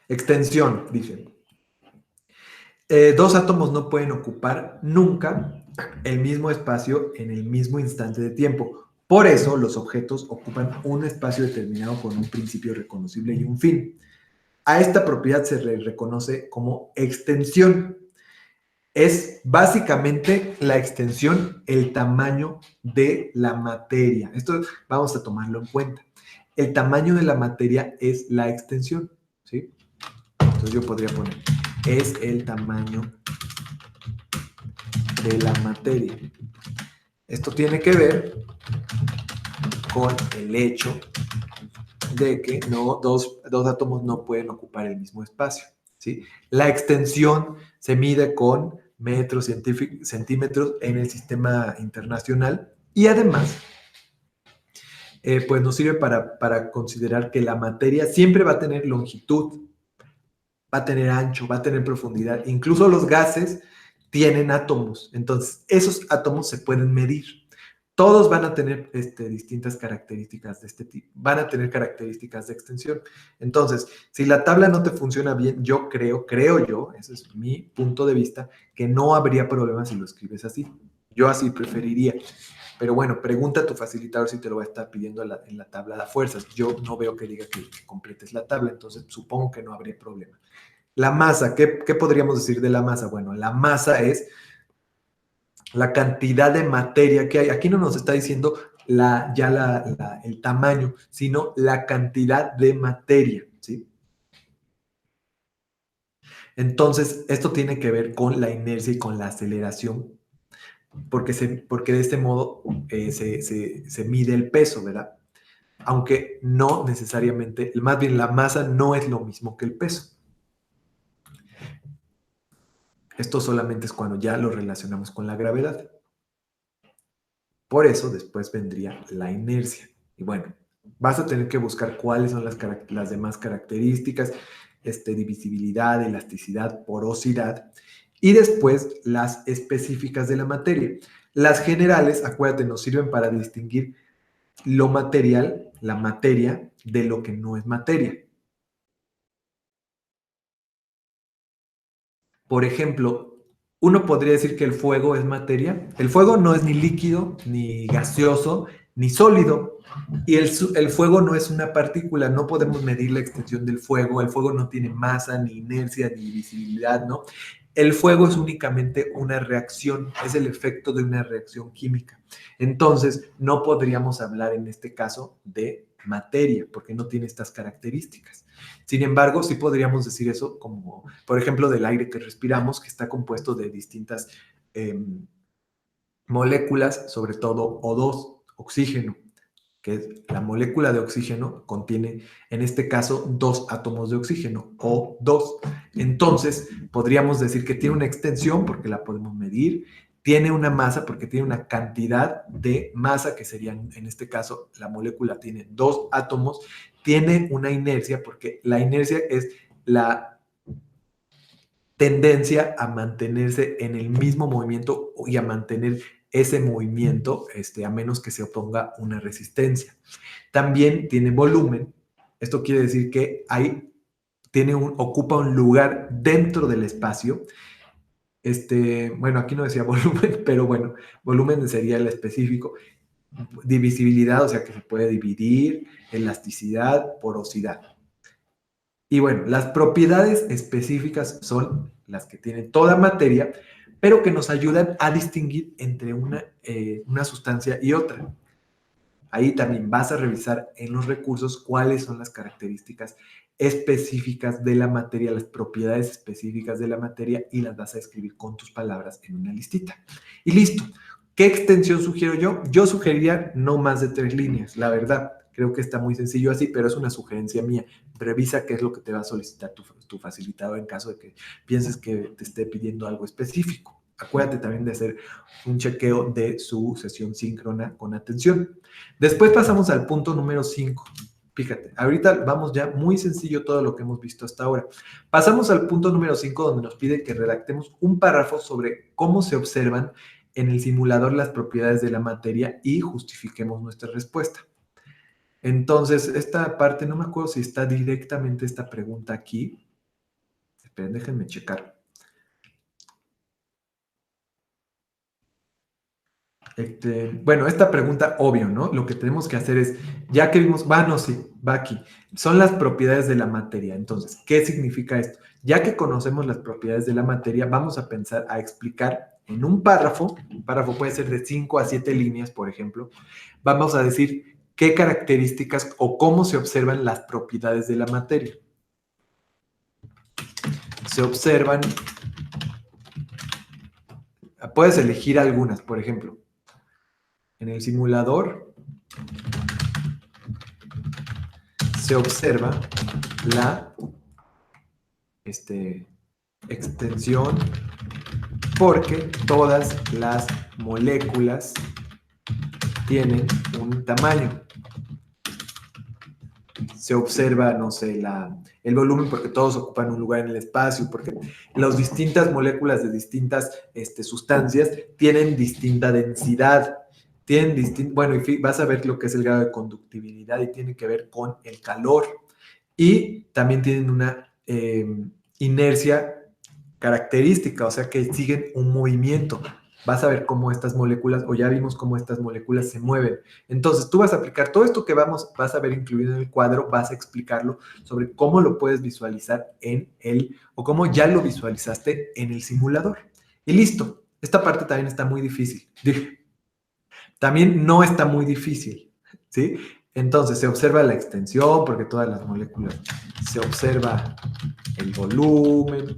S1: Extensión, dice. Dos átomos no pueden ocupar nunca el mismo espacio en el mismo instante de tiempo. Por eso los objetos ocupan un espacio determinado con un principio reconocible y un fin. A esta propiedad se le reconoce como extensión. Es básicamente la extensión, el tamaño de la materia. Esto vamos a tomarlo en cuenta. El tamaño de la materia es la extensión, ¿sí? Entonces yo podría poner, es el tamaño de la materia. Esto tiene que ver con el hecho de que dos átomos no pueden ocupar el mismo espacio, ¿sí? La extensión se mide con metros, centímetros en el sistema internacional y además pues nos sirve para considerar que la materia siempre va a tener longitud, va a tener ancho, va a tener profundidad. Incluso los gases tienen átomos, entonces esos átomos se pueden medir. Todos van a tener distintas características de este tipo, van a tener características de extensión. Entonces, si la tabla no te funciona bien, yo creo yo, ese es mi punto de vista, que no habría problema si lo escribes así. Yo así preferiría. Pero bueno, pregunta a tu facilitador si te lo va a estar pidiendo en la tabla de fuerzas. Yo no veo que diga que completes la tabla, entonces supongo que no habría problema. La masa, ¿qué podríamos decir de la masa? Bueno, la masa es la cantidad de materia que hay. Aquí no nos está diciendo el tamaño, sino la cantidad de materia, ¿sí? Entonces, esto tiene que ver con la inercia y con la aceleración, porque de este modo se mide el peso, ¿verdad? Aunque no necesariamente, más bien la masa no es lo mismo que el peso. Esto solamente es cuando ya lo relacionamos con la gravedad. Por eso después vendría la inercia. Y bueno, vas a tener que buscar cuáles son las demás características, divisibilidad, elasticidad, porosidad, y después las específicas de la materia. Las generales, acuérdate, nos sirven para distinguir lo material, la materia, de lo que no es materia. Por ejemplo, uno podría decir que el fuego es materia. El fuego no es ni líquido, ni gaseoso, ni sólido. Y el fuego no es una partícula, no podemos medir la extensión del fuego. El fuego no tiene masa, ni inercia, ni visibilidad, ¿no? El fuego es únicamente una reacción, es el efecto de una reacción química. Entonces, no podríamos hablar en este caso de materia, porque no tiene estas características. Sin embargo, sí podríamos decir eso como, por ejemplo, del aire que respiramos, que está compuesto de distintas moléculas, sobre todo O2, oxígeno, que es la molécula de oxígeno contiene, en este caso, dos átomos de oxígeno, O2. Entonces, podríamos decir que tiene una extensión porque la podemos medir, tiene una masa porque tiene una cantidad de masa, que serían, en este caso, la molécula tiene dos átomos, tiene una inercia porque la inercia es la tendencia a mantenerse en el mismo movimiento y a mantener ese movimiento a menos que se oponga una resistencia. También tiene volumen. Esto quiere decir que ocupa un lugar dentro del espacio. Bueno, aquí no decía volumen, pero bueno, volumen sería el específico. Divisibilidad, o sea que se puede dividir, elasticidad, porosidad. Y bueno, las propiedades específicas son las que tiene toda materia, pero que nos ayudan a distinguir entre una sustancia y otra. Ahí también vas a revisar en los recursos cuáles son las características específicas de la materia, las propiedades específicas de la materia, y las vas a escribir con tus palabras en una listita. Y listo. ¿Qué extensión sugiero yo? Yo sugeriría no más de 3 líneas, la verdad. Creo que está muy sencillo así, pero es una sugerencia mía. Revisa qué es lo que te va a solicitar tu facilitador en caso de que pienses que te esté pidiendo algo específico. Acuérdate también de hacer un chequeo de su sesión síncrona con atención. Después pasamos al punto número 5. Fíjate, ahorita vamos ya muy sencillo todo lo que hemos visto hasta ahora. Pasamos al punto número 5, donde nos pide que redactemos un párrafo sobre cómo se observan en el simulador las propiedades de la materia y justifiquemos nuestra respuesta. Entonces, esta parte, no me acuerdo si está directamente esta pregunta aquí. Esperen, déjenme checar. Bueno, esta pregunta, obvio, ¿no? Lo que tenemos que hacer es, ya que vimos, no, sí, va aquí. Son las propiedades de la materia. Entonces, ¿qué significa esto? Ya que conocemos las propiedades de la materia, vamos a pensar a explicar en un párrafo puede ser de 5 a 7 líneas, por ejemplo, vamos a decir qué características o cómo se observan las propiedades de la materia. Se observan, puedes elegir algunas, por ejemplo, en el simulador se observa la extensión porque todas las moléculas tienen un tamaño. Se observa, no sé, el volumen porque todos ocupan un lugar en el espacio, porque las distintas moléculas de distintas sustancias tienen distinta densidad. Bueno, y vas a ver lo que es el grado de conductibilidad y tiene que ver con el calor. Y también tienen una inercia característica, o sea que siguen un movimiento. Vas a ver cómo estas moléculas, o ya vimos cómo estas moléculas se mueven. Entonces, tú vas a aplicar todo esto que vas a ver incluido en el cuadro, vas a explicarlo sobre cómo lo puedes visualizar o cómo ya lo visualizaste en el simulador. Y listo. Esta parte también está muy difícil. También no está muy difícil, ¿sí? Entonces, se observa la extensión, porque todas las moléculas, se observa el volumen,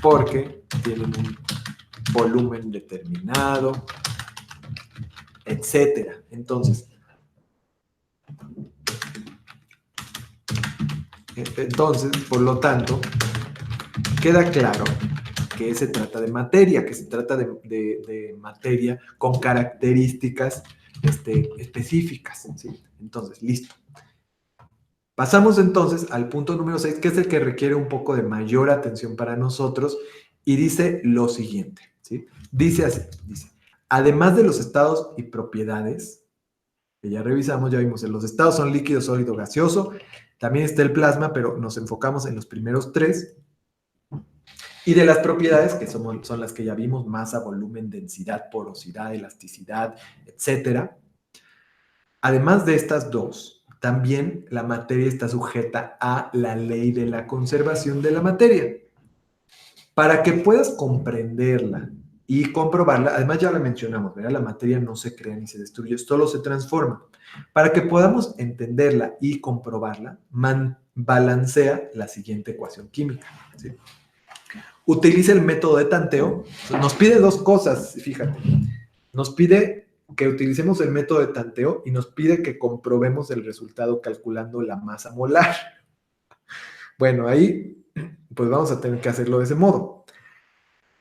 S1: porque tienen un volumen determinado, etcétera. Entonces, por lo tanto, queda claro que se trata de materia, que se trata de materia con características específicas, ¿sí? Entonces, listo. Pasamos entonces al punto número 6, que es el que requiere un poco de mayor atención para nosotros, y dice lo siguiente, ¿sí? Dice así, además de los estados y propiedades, que ya revisamos, ya vimos, los estados son líquido, sólido, gaseoso, también está el plasma, pero nos enfocamos en los primeros 3, y de las propiedades, que son las que ya vimos, masa, volumen, densidad, porosidad, elasticidad, etcétera. Además de estas 2, también la materia está sujeta a la ley de la conservación de la materia. Para que puedas comprenderla y comprobarla, además ya la mencionamos, ¿verdad? La materia no se crea ni se destruye, solo se transforma. Para que podamos entenderla y comprobarla, balancea la siguiente ecuación química, ¿sí? Utiliza el método de tanteo. Nos pide 2 cosas, fíjate. Nos pide que utilicemos el método de tanteo y nos pide que comprobemos el resultado calculando la masa molar. Bueno, ahí pues vamos a tener que hacerlo de ese modo.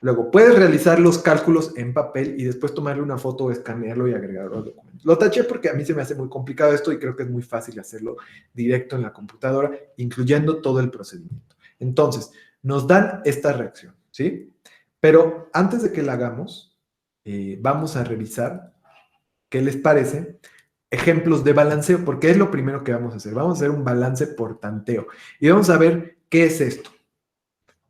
S1: Luego, puedes realizar los cálculos en papel y después tomarle una foto, escanearlo y agregarlo al documento. Lo taché porque a mí se me hace muy complicado esto y creo que es muy fácil hacerlo directo en la computadora, incluyendo todo el procedimiento. Entonces, nos dan esta reacción, ¿sí? Pero antes de que la hagamos, vamos a revisar qué les parece ejemplos de balanceo, porque es lo primero que vamos a hacer. Vamos a hacer un balance por tanteo y vamos a ver qué es esto.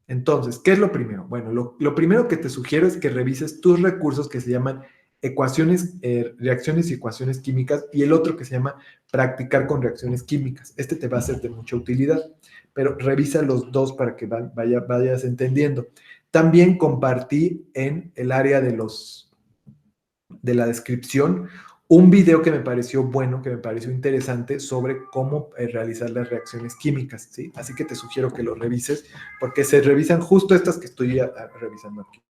S1: Entonces, ¿qué es lo primero? Bueno, lo primero que te sugiero es que revises tus recursos que se llaman reacciones y ecuaciones químicas, y el otro que se llama practicar con reacciones químicas. Este te va a ser de mucha utilidad, pero revisa los 2 para que vayas entendiendo. También compartí en el área de la descripción un video que me pareció bueno, que me pareció interesante sobre cómo realizar las reacciones químicas, ¿sí? Así que te sugiero que lo revises, porque se revisan justo estas que estoy revisando aquí.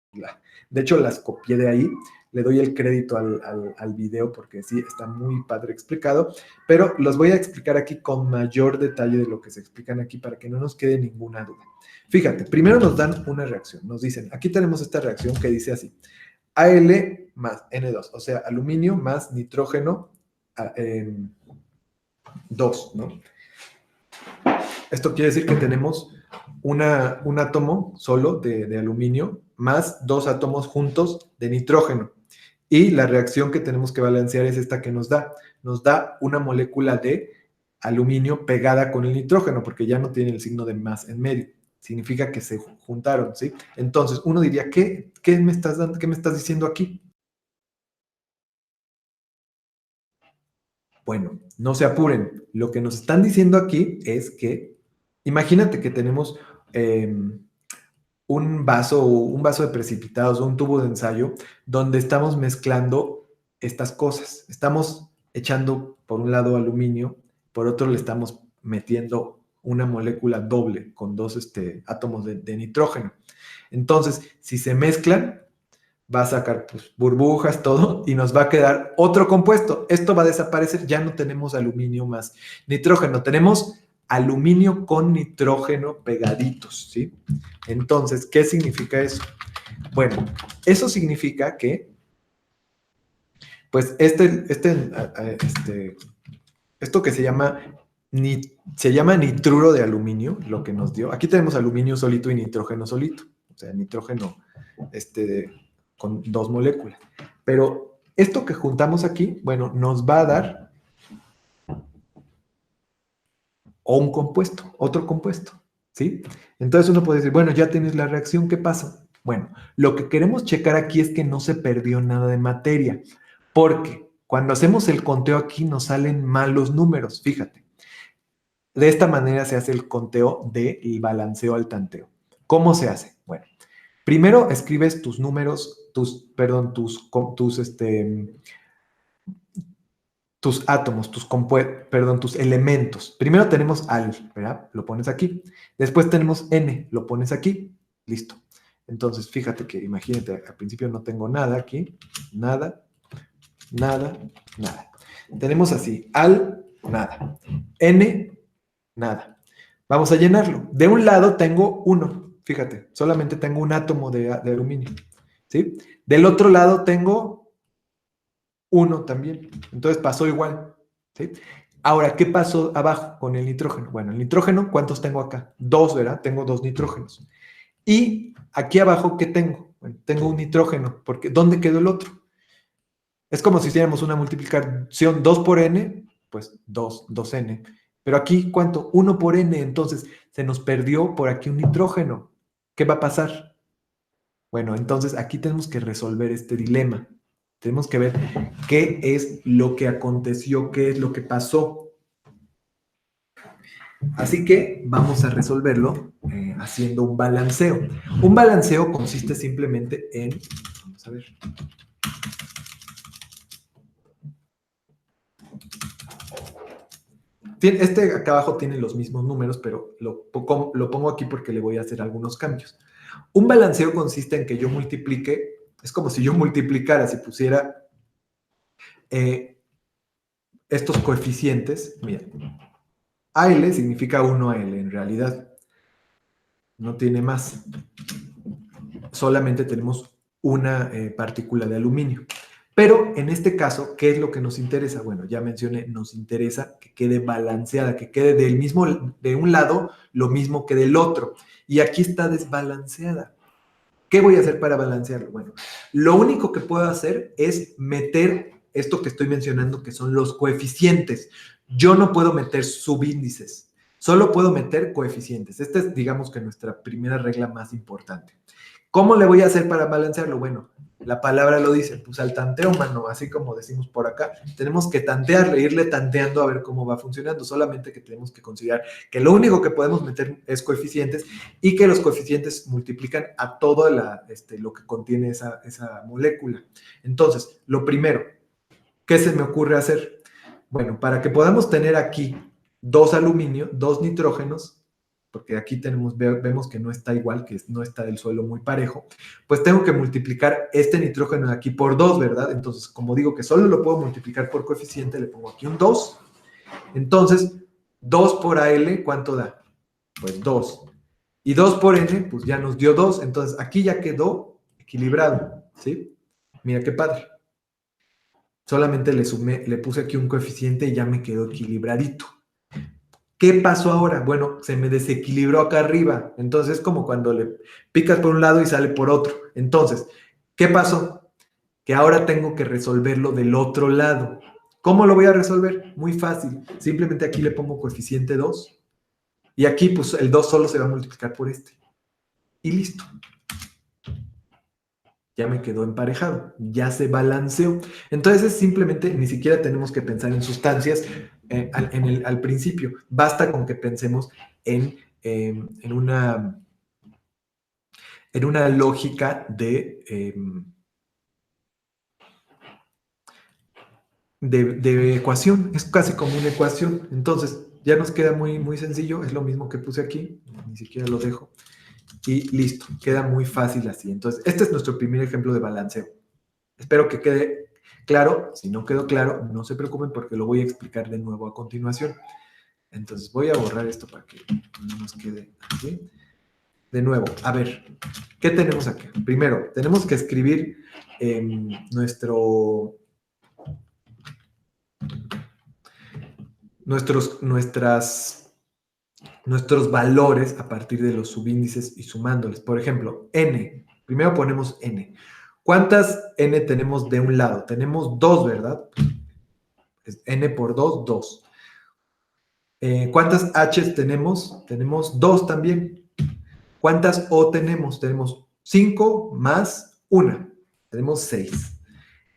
S1: De hecho, las copié de ahí, le doy el crédito al video porque sí, está muy padre explicado, pero los voy a explicar aquí con mayor detalle de lo que se explican aquí para que no nos quede ninguna duda. Fíjate, primero nos dan una reacción, nos dicen, aquí tenemos esta reacción que dice así, Al más N2, o sea, aluminio más nitrógeno 2, ¿no? Esto quiere decir que tenemos un átomo solo de aluminio más 2 átomos juntos de nitrógeno. Y la reacción que tenemos que balancear es esta que nos da. Nos da una molécula de aluminio pegada con el nitrógeno, porque ya no tiene el signo de más en medio. Significa que se juntaron, ¿sí? Entonces, uno diría, ¿qué me estás dando? ¿Qué me estás diciendo aquí? Bueno, no se apuren. Lo que nos están diciendo aquí es que, imagínate que tenemos un vaso de precipitados o un tubo de ensayo donde estamos mezclando estas cosas. Estamos echando por un lado aluminio, por otro le estamos metiendo una molécula doble con dos átomos de nitrógeno. Entonces, si se mezclan, va a sacar pues, burbujas, todo, y nos va a quedar otro compuesto. Esto va a desaparecer, ya no tenemos aluminio más nitrógeno, tenemos aluminio con nitrógeno pegaditos, ¿sí? Entonces, ¿qué significa eso? Bueno, eso significa que, pues, esto que se llama nitruro de aluminio, lo que nos dio. Aquí tenemos aluminio solito y nitrógeno solito, o sea, nitrógeno con 2 moléculas. Pero esto que juntamos aquí, bueno, nos va a dar un compuesto, otro compuesto, ¿sí? Entonces uno puede decir, bueno, ya tienes la reacción, ¿qué pasa? Bueno, lo que queremos checar aquí es que no se perdió nada de materia, porque cuando hacemos el conteo aquí nos salen mal los números, fíjate. De esta manera se hace el conteo del balanceo al tanteo. ¿Cómo se hace? Bueno, primero escribes tus números, tus átomos, tus elementos. Primero tenemos al, ¿verdad? Lo pones aquí. Después tenemos N, lo pones aquí. Listo. Entonces, fíjate que, imagínate, al principio no tengo nada aquí. Nada, nada, nada. Tenemos así, al, nada. N, nada. Vamos a llenarlo. De un lado tengo 1, fíjate, solamente tengo un átomo de aluminio, ¿sí? Del otro lado tengo 1 también, entonces pasó igual, ¿sí? Ahora, ¿qué pasó abajo con el nitrógeno? Bueno, el nitrógeno, ¿cuántos tengo acá? 2, ¿verdad? Tengo 2 nitrógenos. Y aquí abajo, ¿qué tengo? Bueno, tengo un nitrógeno, porque ¿dónde quedó el otro? Es como si hiciéramos una multiplicación 2 por n, pues 2n. Pero aquí, ¿cuánto? 1 por n. Entonces, se nos perdió por aquí un nitrógeno. ¿Qué va a pasar? Bueno, entonces aquí tenemos que resolver este dilema. Tenemos que ver qué es lo que aconteció, qué es lo que pasó. Así que vamos a resolverlo haciendo un balanceo. Un balanceo consiste simplemente en, vamos a ver, este acá abajo tiene los mismos números, pero lo pongo aquí porque le voy a hacer algunos cambios. Un balanceo consiste en que yo multiplique, es como si yo multiplicara, si pusiera estos coeficientes, mira, AL significa 1AL en realidad, no tiene más, solamente tenemos una partícula de aluminio. Pero en este caso, ¿qué es lo que nos interesa? Bueno, ya mencioné, nos interesa que quede balanceada, que quede de un lado lo mismo que del otro. Y aquí está desbalanceada. ¿Qué voy a hacer para balancearlo? Bueno, lo único que puedo hacer es meter esto que estoy mencionando, que son los coeficientes. Yo no puedo meter subíndices, solo puedo meter coeficientes. Esta es, digamos que nuestra primera regla más importante. ¿Cómo le voy a hacer para balancearlo? Bueno, la palabra lo dice, pues al tanteo, mano, así como decimos por acá. Tenemos que tantearle, irle tanteando a ver cómo va funcionando. Solamente que tenemos que considerar que lo único que podemos meter es coeficientes y que los coeficientes multiplican a todo lo que contiene esa molécula. Entonces, lo primero, ¿qué se me ocurre hacer? Bueno, para que podamos tener aquí 2 aluminio, 2 nitrógenos, porque aquí vemos que no está igual, que no está el suelo muy parejo, pues tengo que multiplicar este nitrógeno de aquí por 2, ¿verdad? Entonces, como digo que solo lo puedo multiplicar por coeficiente, le pongo aquí un 2. Entonces, 2 por AL, ¿cuánto da? Pues 2. Y 2 por N, pues ya nos dio 2. Entonces, aquí ya quedó equilibrado, ¿sí? Mira qué padre. solamente le sumé, le puse aquí un coeficiente y ya me quedó equilibradito. ¿Qué pasó ahora? Bueno, se me desequilibró acá arriba. Entonces es como cuando le picas por un lado y sale por otro. Entonces, ¿qué pasó? Que ahora tengo que resolverlo del otro lado. ¿Cómo lo voy a resolver? Muy fácil. Simplemente aquí le pongo coeficiente 2 y aquí pues el 2 solo se va a multiplicar por este. Y listo. Ya me quedó emparejado, ya se balanceó. Entonces simplemente ni siquiera tenemos que pensar en sustancias al principio. Basta con que pensemos en una lógica de ecuación. Es casi como una ecuación. Entonces ya nos queda muy, muy sencillo. Es lo mismo que puse aquí. Ni siquiera lo dejo. Y listo. Queda muy fácil así. Entonces este es nuestro primer ejemplo de balanceo. Espero que quede claro. Si no quedó claro, no se preocupen porque lo voy a explicar de nuevo a continuación. Entonces voy a borrar esto para que no nos quede así. De nuevo, a ver, ¿qué tenemos aquí? Primero, tenemos que escribir nuestros valores a partir de los subíndices y sumándoles. Por ejemplo, n. Primero ponemos n. ¿Cuántas n tenemos de un lado? Tenemos 2, ¿verdad? Es n por 2, 2. ¿Cuántas h's tenemos? Tenemos 2 también. ¿Cuántas o tenemos? Tenemos 5 más 1. Tenemos 6.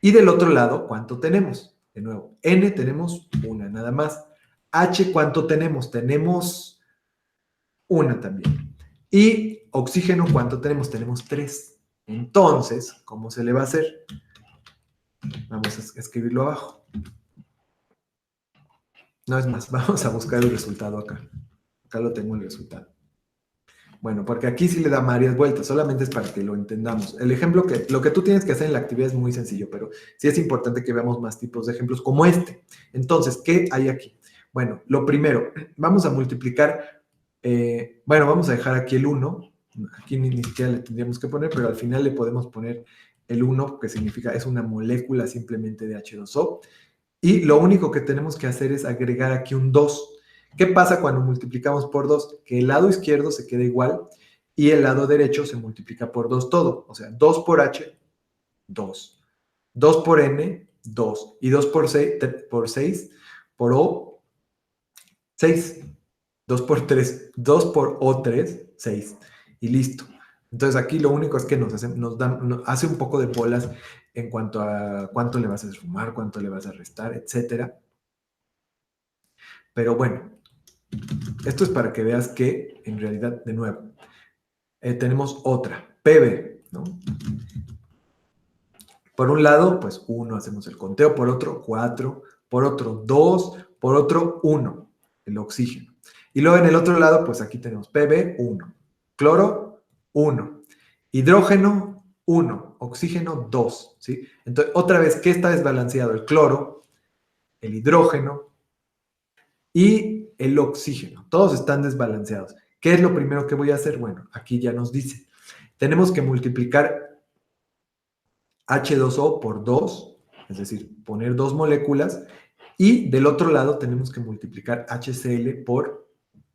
S1: Y del otro lado, ¿cuánto tenemos? De nuevo, n tenemos 1 nada más. H, ¿cuánto tenemos? Tenemos 1 también. Y oxígeno, ¿cuánto tenemos? Tenemos 3. Entonces, ¿cómo se le va a hacer? Vamos a escribirlo abajo. No es más, vamos a buscar el resultado acá. Acá lo tengo el resultado. Bueno, porque aquí sí le da varias vueltas, solamente es para que lo entendamos. El ejemplo lo que tú tienes que hacer en la actividad es muy sencillo, pero sí es importante que veamos más tipos de ejemplos como este. Entonces, ¿qué hay aquí? Bueno, lo primero, vamos a multiplicar, bueno, vamos a dejar aquí el 1, aquí ni siquiera le tendríamos que poner, pero al final le podemos poner el 1, que significa, es una molécula simplemente de H2O, y lo único que tenemos que hacer es agregar aquí un 2. ¿Qué pasa cuando multiplicamos por 2? Que el lado izquierdo se queda igual y el lado derecho se multiplica por 2 todo. O sea, 2 por H, 2. 2 por N, 2. Y 2 por 6, por O, 6. 2 por 3, 2 por O3, 6. Y listo. Entonces aquí lo único es que nos hace un poco de bolas en cuanto a cuánto le vas a sumar, cuánto le vas a restar, etcétera. Pero bueno, esto es para que veas que, en realidad, de nuevo, tenemos otra, PB, ¿no? Por un lado, pues 1, hacemos el conteo, por otro 4, por otro 2, por otro 1, el oxígeno. Y luego en el otro lado, pues aquí tenemos PB, 1, cloro, 1, hidrógeno, 1, oxígeno, 2, ¿sí? Entonces, otra vez, ¿qué está desbalanceado? El cloro, el hidrógeno y el oxígeno. Todos están desbalanceados. ¿Qué es lo primero que voy a hacer? Bueno, aquí ya nos dice. Tenemos que multiplicar H2O por 2, es decir, poner 2 moléculas, y del otro lado tenemos que multiplicar HCl por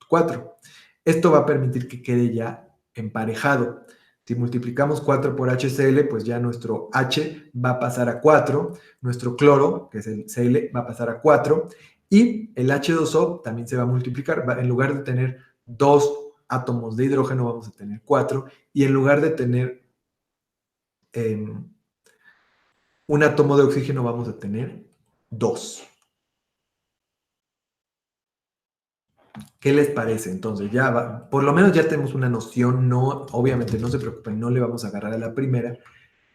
S1: 4. Esto va a permitir que quede ya emparejado. Si multiplicamos 4 por HCl, pues ya nuestro H va a pasar a 4, nuestro cloro, que es el Cl, va a pasar a 4, y el H2O también se va a multiplicar. En lugar de tener 2 átomos de hidrógeno, vamos a tener 4, y en lugar de tener un átomo de oxígeno, vamos a tener 2. ¿Qué les parece? Entonces, ya va, por lo menos ya tenemos una noción, no, obviamente no se preocupen, no le vamos a agarrar a la primera,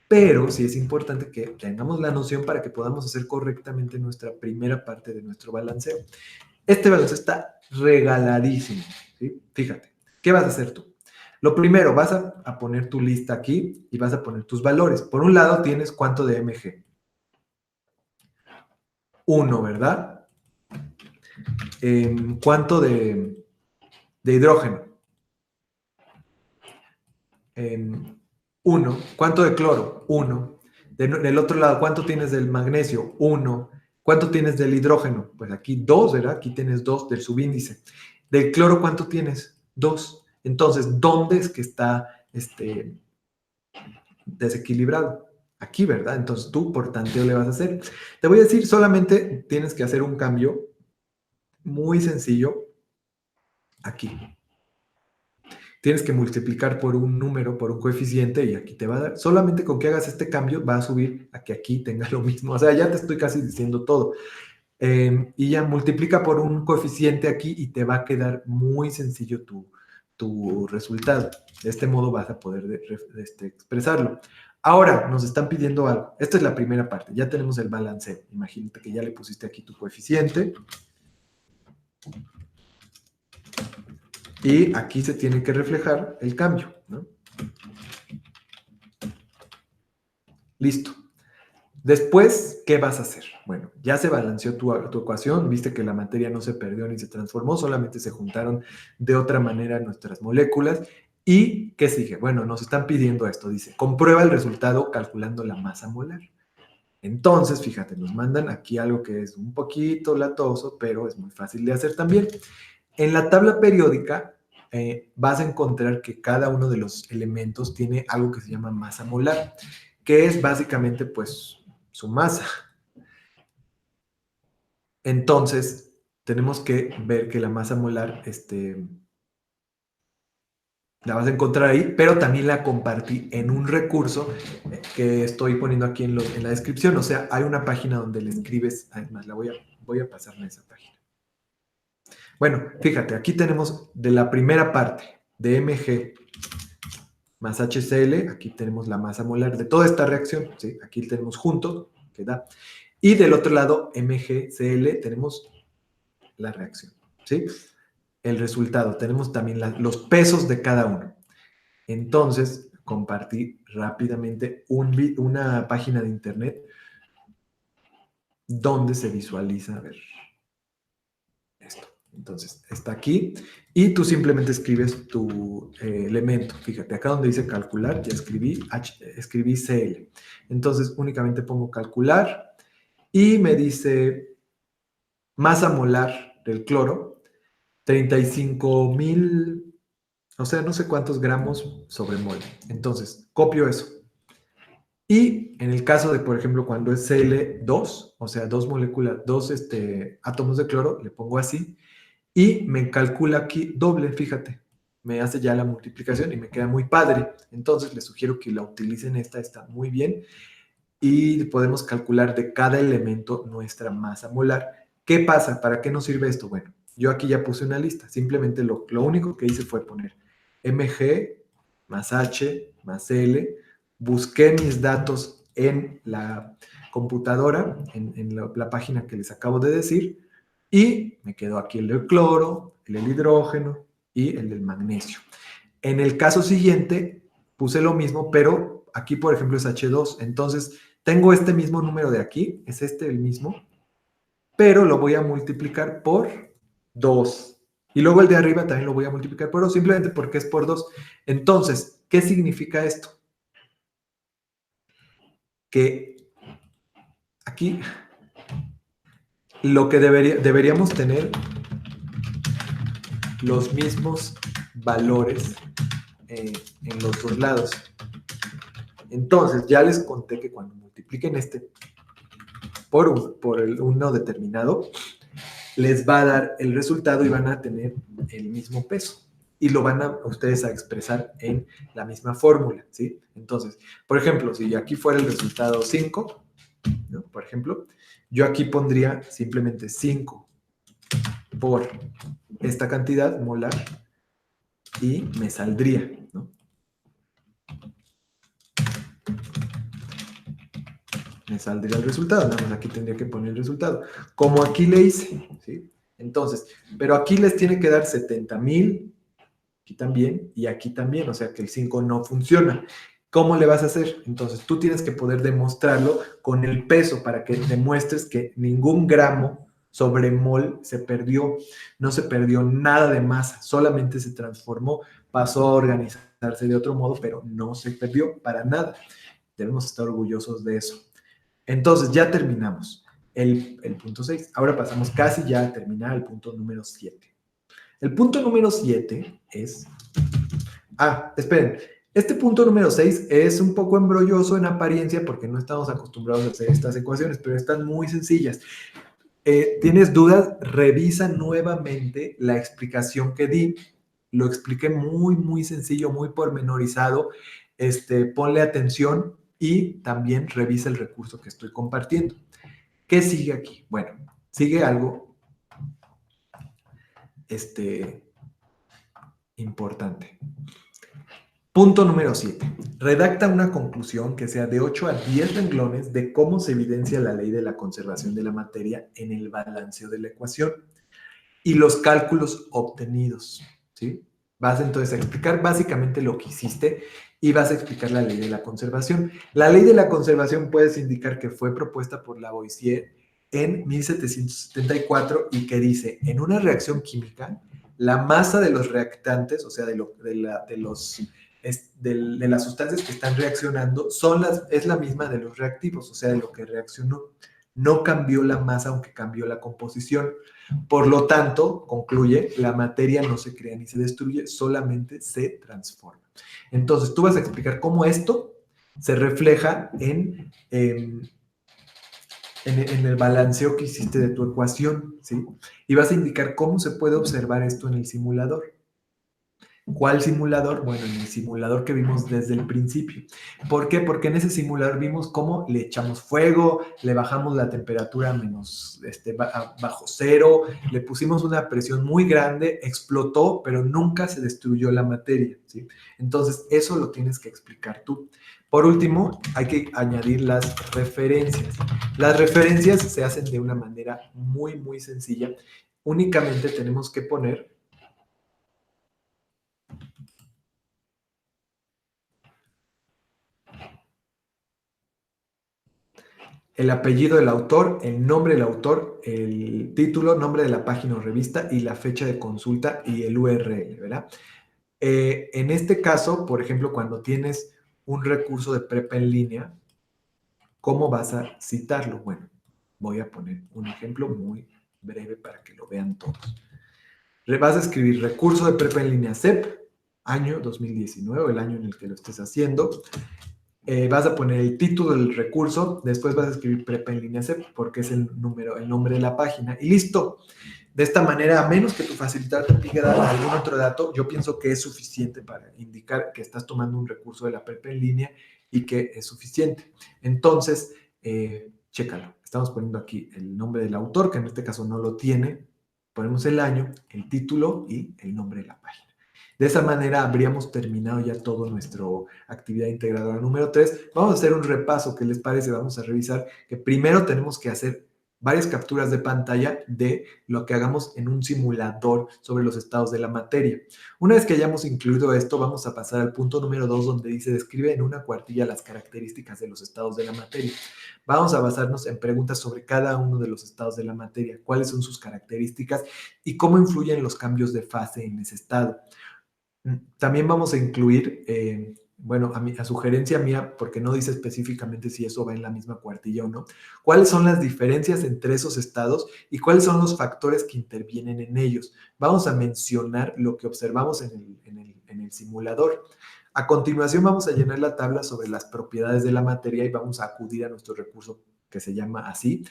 S1: pero sí es importante que tengamos la noción para que podamos hacer correctamente nuestra primera parte de nuestro balanceo. Este balanceo está regaladísimo, ¿sí? Fíjate, ¿qué vas a hacer tú? Lo primero, vas a poner tu lista aquí y vas a poner tus valores. Por un lado tienes cuánto de Mg. 1, ¿verdad? ¿Cuánto de hidrógeno? 1. ¿Cuánto de cloro? 1. Del otro lado, ¿cuánto tienes del magnesio? 1. ¿Cuánto tienes del hidrógeno? Pues aquí 2, ¿verdad? Aquí tienes 2 del subíndice. Del cloro, ¿cuánto tienes? 2. Entonces, ¿dónde es que está desequilibrado? Aquí, ¿verdad? Entonces tú por tanteo le vas a hacer. Te voy a decir, solamente tienes que hacer un cambio muy sencillo aquí. Tienes que multiplicar por un número, por un coeficiente, y aquí te va a dar. Solamente con que hagas este cambio va a subir a que aquí tenga lo mismo. O sea, ya te estoy casi diciendo todo. Y ya multiplica por un coeficiente aquí y te va a quedar muy sencillo tu resultado. De este modo vas a poder expresarlo. Ahora nos están pidiendo algo. Esta es la primera parte. Ya tenemos el balanceo. Imagínate que ya le pusiste aquí tu coeficiente. Y aquí se tiene que reflejar el cambio, ¿no? Listo. Después, ¿qué vas a hacer? Bueno, ya se balanceó tu ecuación, viste que la materia no se perdió ni se transformó, solamente se juntaron de otra manera nuestras moléculas. ¿Y qué sigue? Bueno, nos están pidiendo esto, dice, comprueba el resultado calculando la masa molar. Entonces, fíjate, nos mandan aquí algo que es un poquito latoso, pero es muy fácil de hacer también. En la tabla periódica vas a encontrar que cada uno de los elementos tiene algo que se llama masa molar, que es básicamente pues su masa. Entonces, tenemos que ver que la masa molar la vas a encontrar ahí, pero también la compartí en un recurso que estoy poniendo aquí en la descripción. O sea, hay una página donde le escribes, además voy a pasarme a esa página. Bueno, fíjate, aquí tenemos de la primera parte de Mg más HCl, aquí tenemos la masa molar de toda esta reacción, ¿sí? Aquí tenemos juntos, que da. Y del otro lado, MgCl, tenemos la reacción, ¿sí? El resultado, tenemos también los pesos de cada uno. Entonces, compartí rápidamente una página de internet donde se visualiza, a ver, esto. Entonces, está aquí y tú simplemente escribes tu elemento. Fíjate, acá donde dice calcular, ya escribí Cl. Entonces, únicamente pongo calcular y me dice masa molar del cloro, 35,000, o sea, no sé cuántos gramos sobre mol. Entonces, copio eso. Y en el caso de, por ejemplo, cuando es Cl2, o sea, dos moléculas, dos átomos de cloro, le pongo así, y me calcula aquí doble, fíjate, me hace ya la multiplicación y me queda muy padre. Entonces les sugiero que la utilicen, está muy bien, y podemos calcular de cada elemento nuestra masa molar. ¿Qué pasa? ¿Para qué nos sirve esto? Bueno, yo aquí ya puse una lista, simplemente lo único que hice fue poner Mg más H más L, busqué mis datos en la computadora, en la página que les acabo de decir, y me quedó aquí el del cloro, el del hidrógeno y el del magnesio. En el caso siguiente, puse lo mismo, pero aquí, por ejemplo, es H2. Entonces, tengo este mismo número de aquí, es el mismo, pero lo voy a multiplicar por 2. Y luego el de arriba también lo voy a multiplicar por 2, simplemente porque es por 2. Entonces, ¿qué significa esto? Que aquí lo que deberíamos tener los mismos valores en los dos lados. Entonces, ya les conté que cuando multipliquen por uno determinado, les va a dar el resultado y van a tener el mismo peso. Y lo van a ustedes a expresar en la misma fórmula, ¿sí? Entonces, por ejemplo, si aquí fuera el resultado 5, ¿no? Por ejemplo, yo aquí pondría simplemente 5 por esta cantidad molar y me saldría, ¿no? Me saldría el resultado, nada más aquí tendría que poner el resultado, como aquí le hice, ¿sí? Entonces, pero aquí les tiene que dar 70,000, aquí también, y aquí también, o sea que el 5 no funciona. ¿Cómo le vas a hacer? Entonces, tú tienes que poder demostrarlo con el peso para que demuestres que ningún gramo sobre mol se perdió, no se perdió nada de masa, solamente se transformó, pasó a organizarse de otro modo, pero no se perdió para nada. Debemos estar orgullosos de eso. Entonces, ya terminamos el punto 6. Ahora pasamos casi ya a terminar el punto número 7. El punto número 7 es... esperen. Este punto número 6 es un poco embrolloso en apariencia porque no estamos acostumbrados a hacer estas ecuaciones, pero están muy sencillas. ¿Tienes dudas? Revisa nuevamente la explicación que di. Lo expliqué muy, muy sencillo, muy pormenorizado. Ponle atención y también revisa el recurso que estoy compartiendo. ¿Qué sigue aquí? Bueno, sigue algo importante. Punto número 7. Redacta una conclusión que sea de 8 a 10 renglones de cómo se evidencia la ley de la conservación de la materia en el balanceo de la ecuación y los cálculos obtenidos, ¿sí? Vas entonces a explicar básicamente lo que hiciste y vas a explicar la ley de la conservación. La ley de la conservación puedes indicar que fue propuesta por Lavoisier en 1774 y que dice, en una reacción química, la masa de los reactantes, o sea, de las sustancias que están reaccionando, es la misma de los reactivos, o sea, de lo que reaccionó. No cambió la masa, aunque cambió la composición. Por lo tanto, concluye, la materia no se crea ni se destruye, solamente se transforma. Entonces, tú vas a explicar cómo esto se refleja en el balanceo que hiciste de tu ecuación, ¿sí? Y vas a indicar cómo se puede observar esto en el simulador. ¿Cuál simulador? Bueno, en el simulador que vimos desde el principio. ¿Por qué? Porque en ese simulador vimos cómo le echamos fuego, le bajamos la temperatura a bajo cero, le pusimos una presión muy grande, explotó, pero nunca se destruyó la materia, ¿sí? Entonces, eso lo tienes que explicar tú. Por último, hay que añadir las referencias. Las referencias se hacen de una manera muy, muy sencilla. Únicamente tenemos que poner el apellido del autor, el nombre del autor, el título, nombre de la página o revista y la fecha de consulta y el URL, ¿verdad? En este caso, por ejemplo, cuando tienes un recurso de prepa en línea, ¿cómo vas a citarlo? Bueno, voy a poner un ejemplo muy breve para que lo vean todos. Vas a escribir recurso de prepa en línea CEP, año 2019, el año en el que lo estés haciendo. Vas a poner el título del recurso, después vas a escribir prepa en línea CEP porque es el nombre de la página y listo. De esta manera, a menos que tu facilitador te pida algún otro dato, yo pienso que es suficiente para indicar que estás tomando un recurso de la prepa en línea y que es suficiente. Entonces, chécalo. Estamos poniendo aquí el nombre del autor, que en este caso no lo tiene. Ponemos el año, el título y el nombre de la página. De esa manera habríamos terminado ya toda nuestra actividad integradora número 3. Vamos a hacer un repaso, ¿qué les parece? Vamos a revisar que primero tenemos que hacer varias capturas de pantalla de lo que hagamos en un simulador sobre los estados de la materia. Una vez que hayamos incluido esto, vamos a pasar al punto número 2, donde dice describe en una cuartilla las características de los estados de la materia. Vamos a basarnos en preguntas sobre cada uno de los estados de la materia, cuáles son sus características y cómo influyen los cambios de fase en ese estado. También vamos a incluir, bueno, a sugerencia mía, porque no dice específicamente si eso va en la misma cuartilla o no, cuáles son las diferencias entre esos estados y cuáles son los factores que intervienen en ellos. Vamos a mencionar lo que observamos en el simulador. A continuación vamos a llenar la tabla sobre las propiedades de la materia y vamos a acudir a nuestro recurso que se llama así.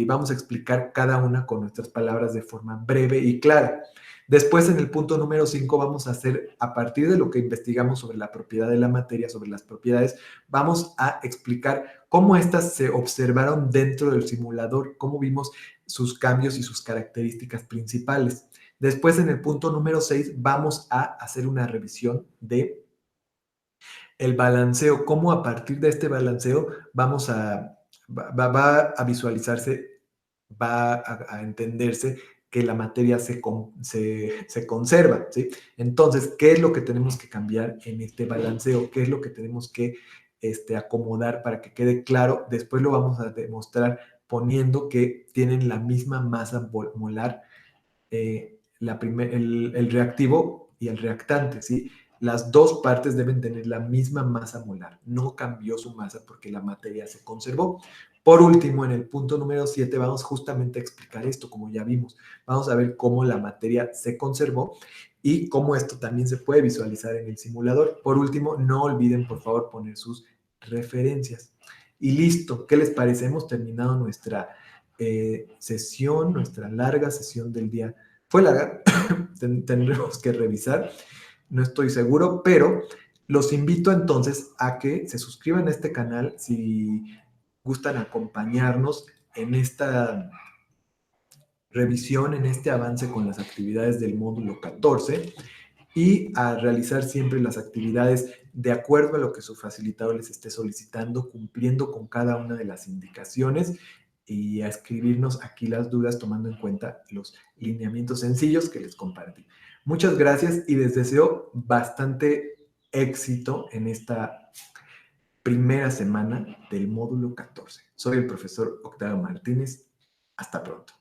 S1: Vamos a explicar cada una con nuestras palabras de forma breve y clara. Después, en el punto número 5, vamos a hacer, a partir de lo que investigamos sobre la propiedad de la materia, sobre las propiedades, vamos a explicar cómo éstas se observaron dentro del simulador, cómo vimos sus cambios y sus características principales. Después, en el punto número 6, vamos a hacer una revisión de el balanceo, cómo a partir de este balanceo va a visualizarse, va a entenderse que la materia se conserva, ¿sí? Entonces, ¿qué es lo que tenemos que cambiar en este balanceo? ¿Qué es lo que tenemos que acomodar para que quede claro? Después lo vamos a demostrar poniendo que tienen la misma masa molar, el reactivo y el reactante, ¿sí? las dos partes deben tener la misma masa molar. No cambió su masa porque la materia se conservó. Por último, en el punto número 7 vamos justamente a explicar esto, como ya vimos. Vamos a ver cómo la materia se conservó y cómo esto también se puede visualizar en el simulador. Por último, no olviden, por favor, poner sus referencias. Y listo, ¿qué les parece? Hemos terminado nuestra sesión, nuestra larga sesión del día. Fue larga, tendremos que revisar, no estoy seguro, pero los invito entonces a que se suscriban a este canal si gustan acompañarnos en esta revisión, en este avance con las actividades del módulo 14 y a realizar siempre las actividades de acuerdo a lo que su facilitador les esté solicitando, cumpliendo con cada una de las indicaciones y a escribirnos aquí las dudas tomando en cuenta los lineamientos sencillos que les compartí. Muchas gracias y les deseo bastante éxito en esta primera semana del módulo 14. Soy el profesor Octavio Martínez. Hasta pronto.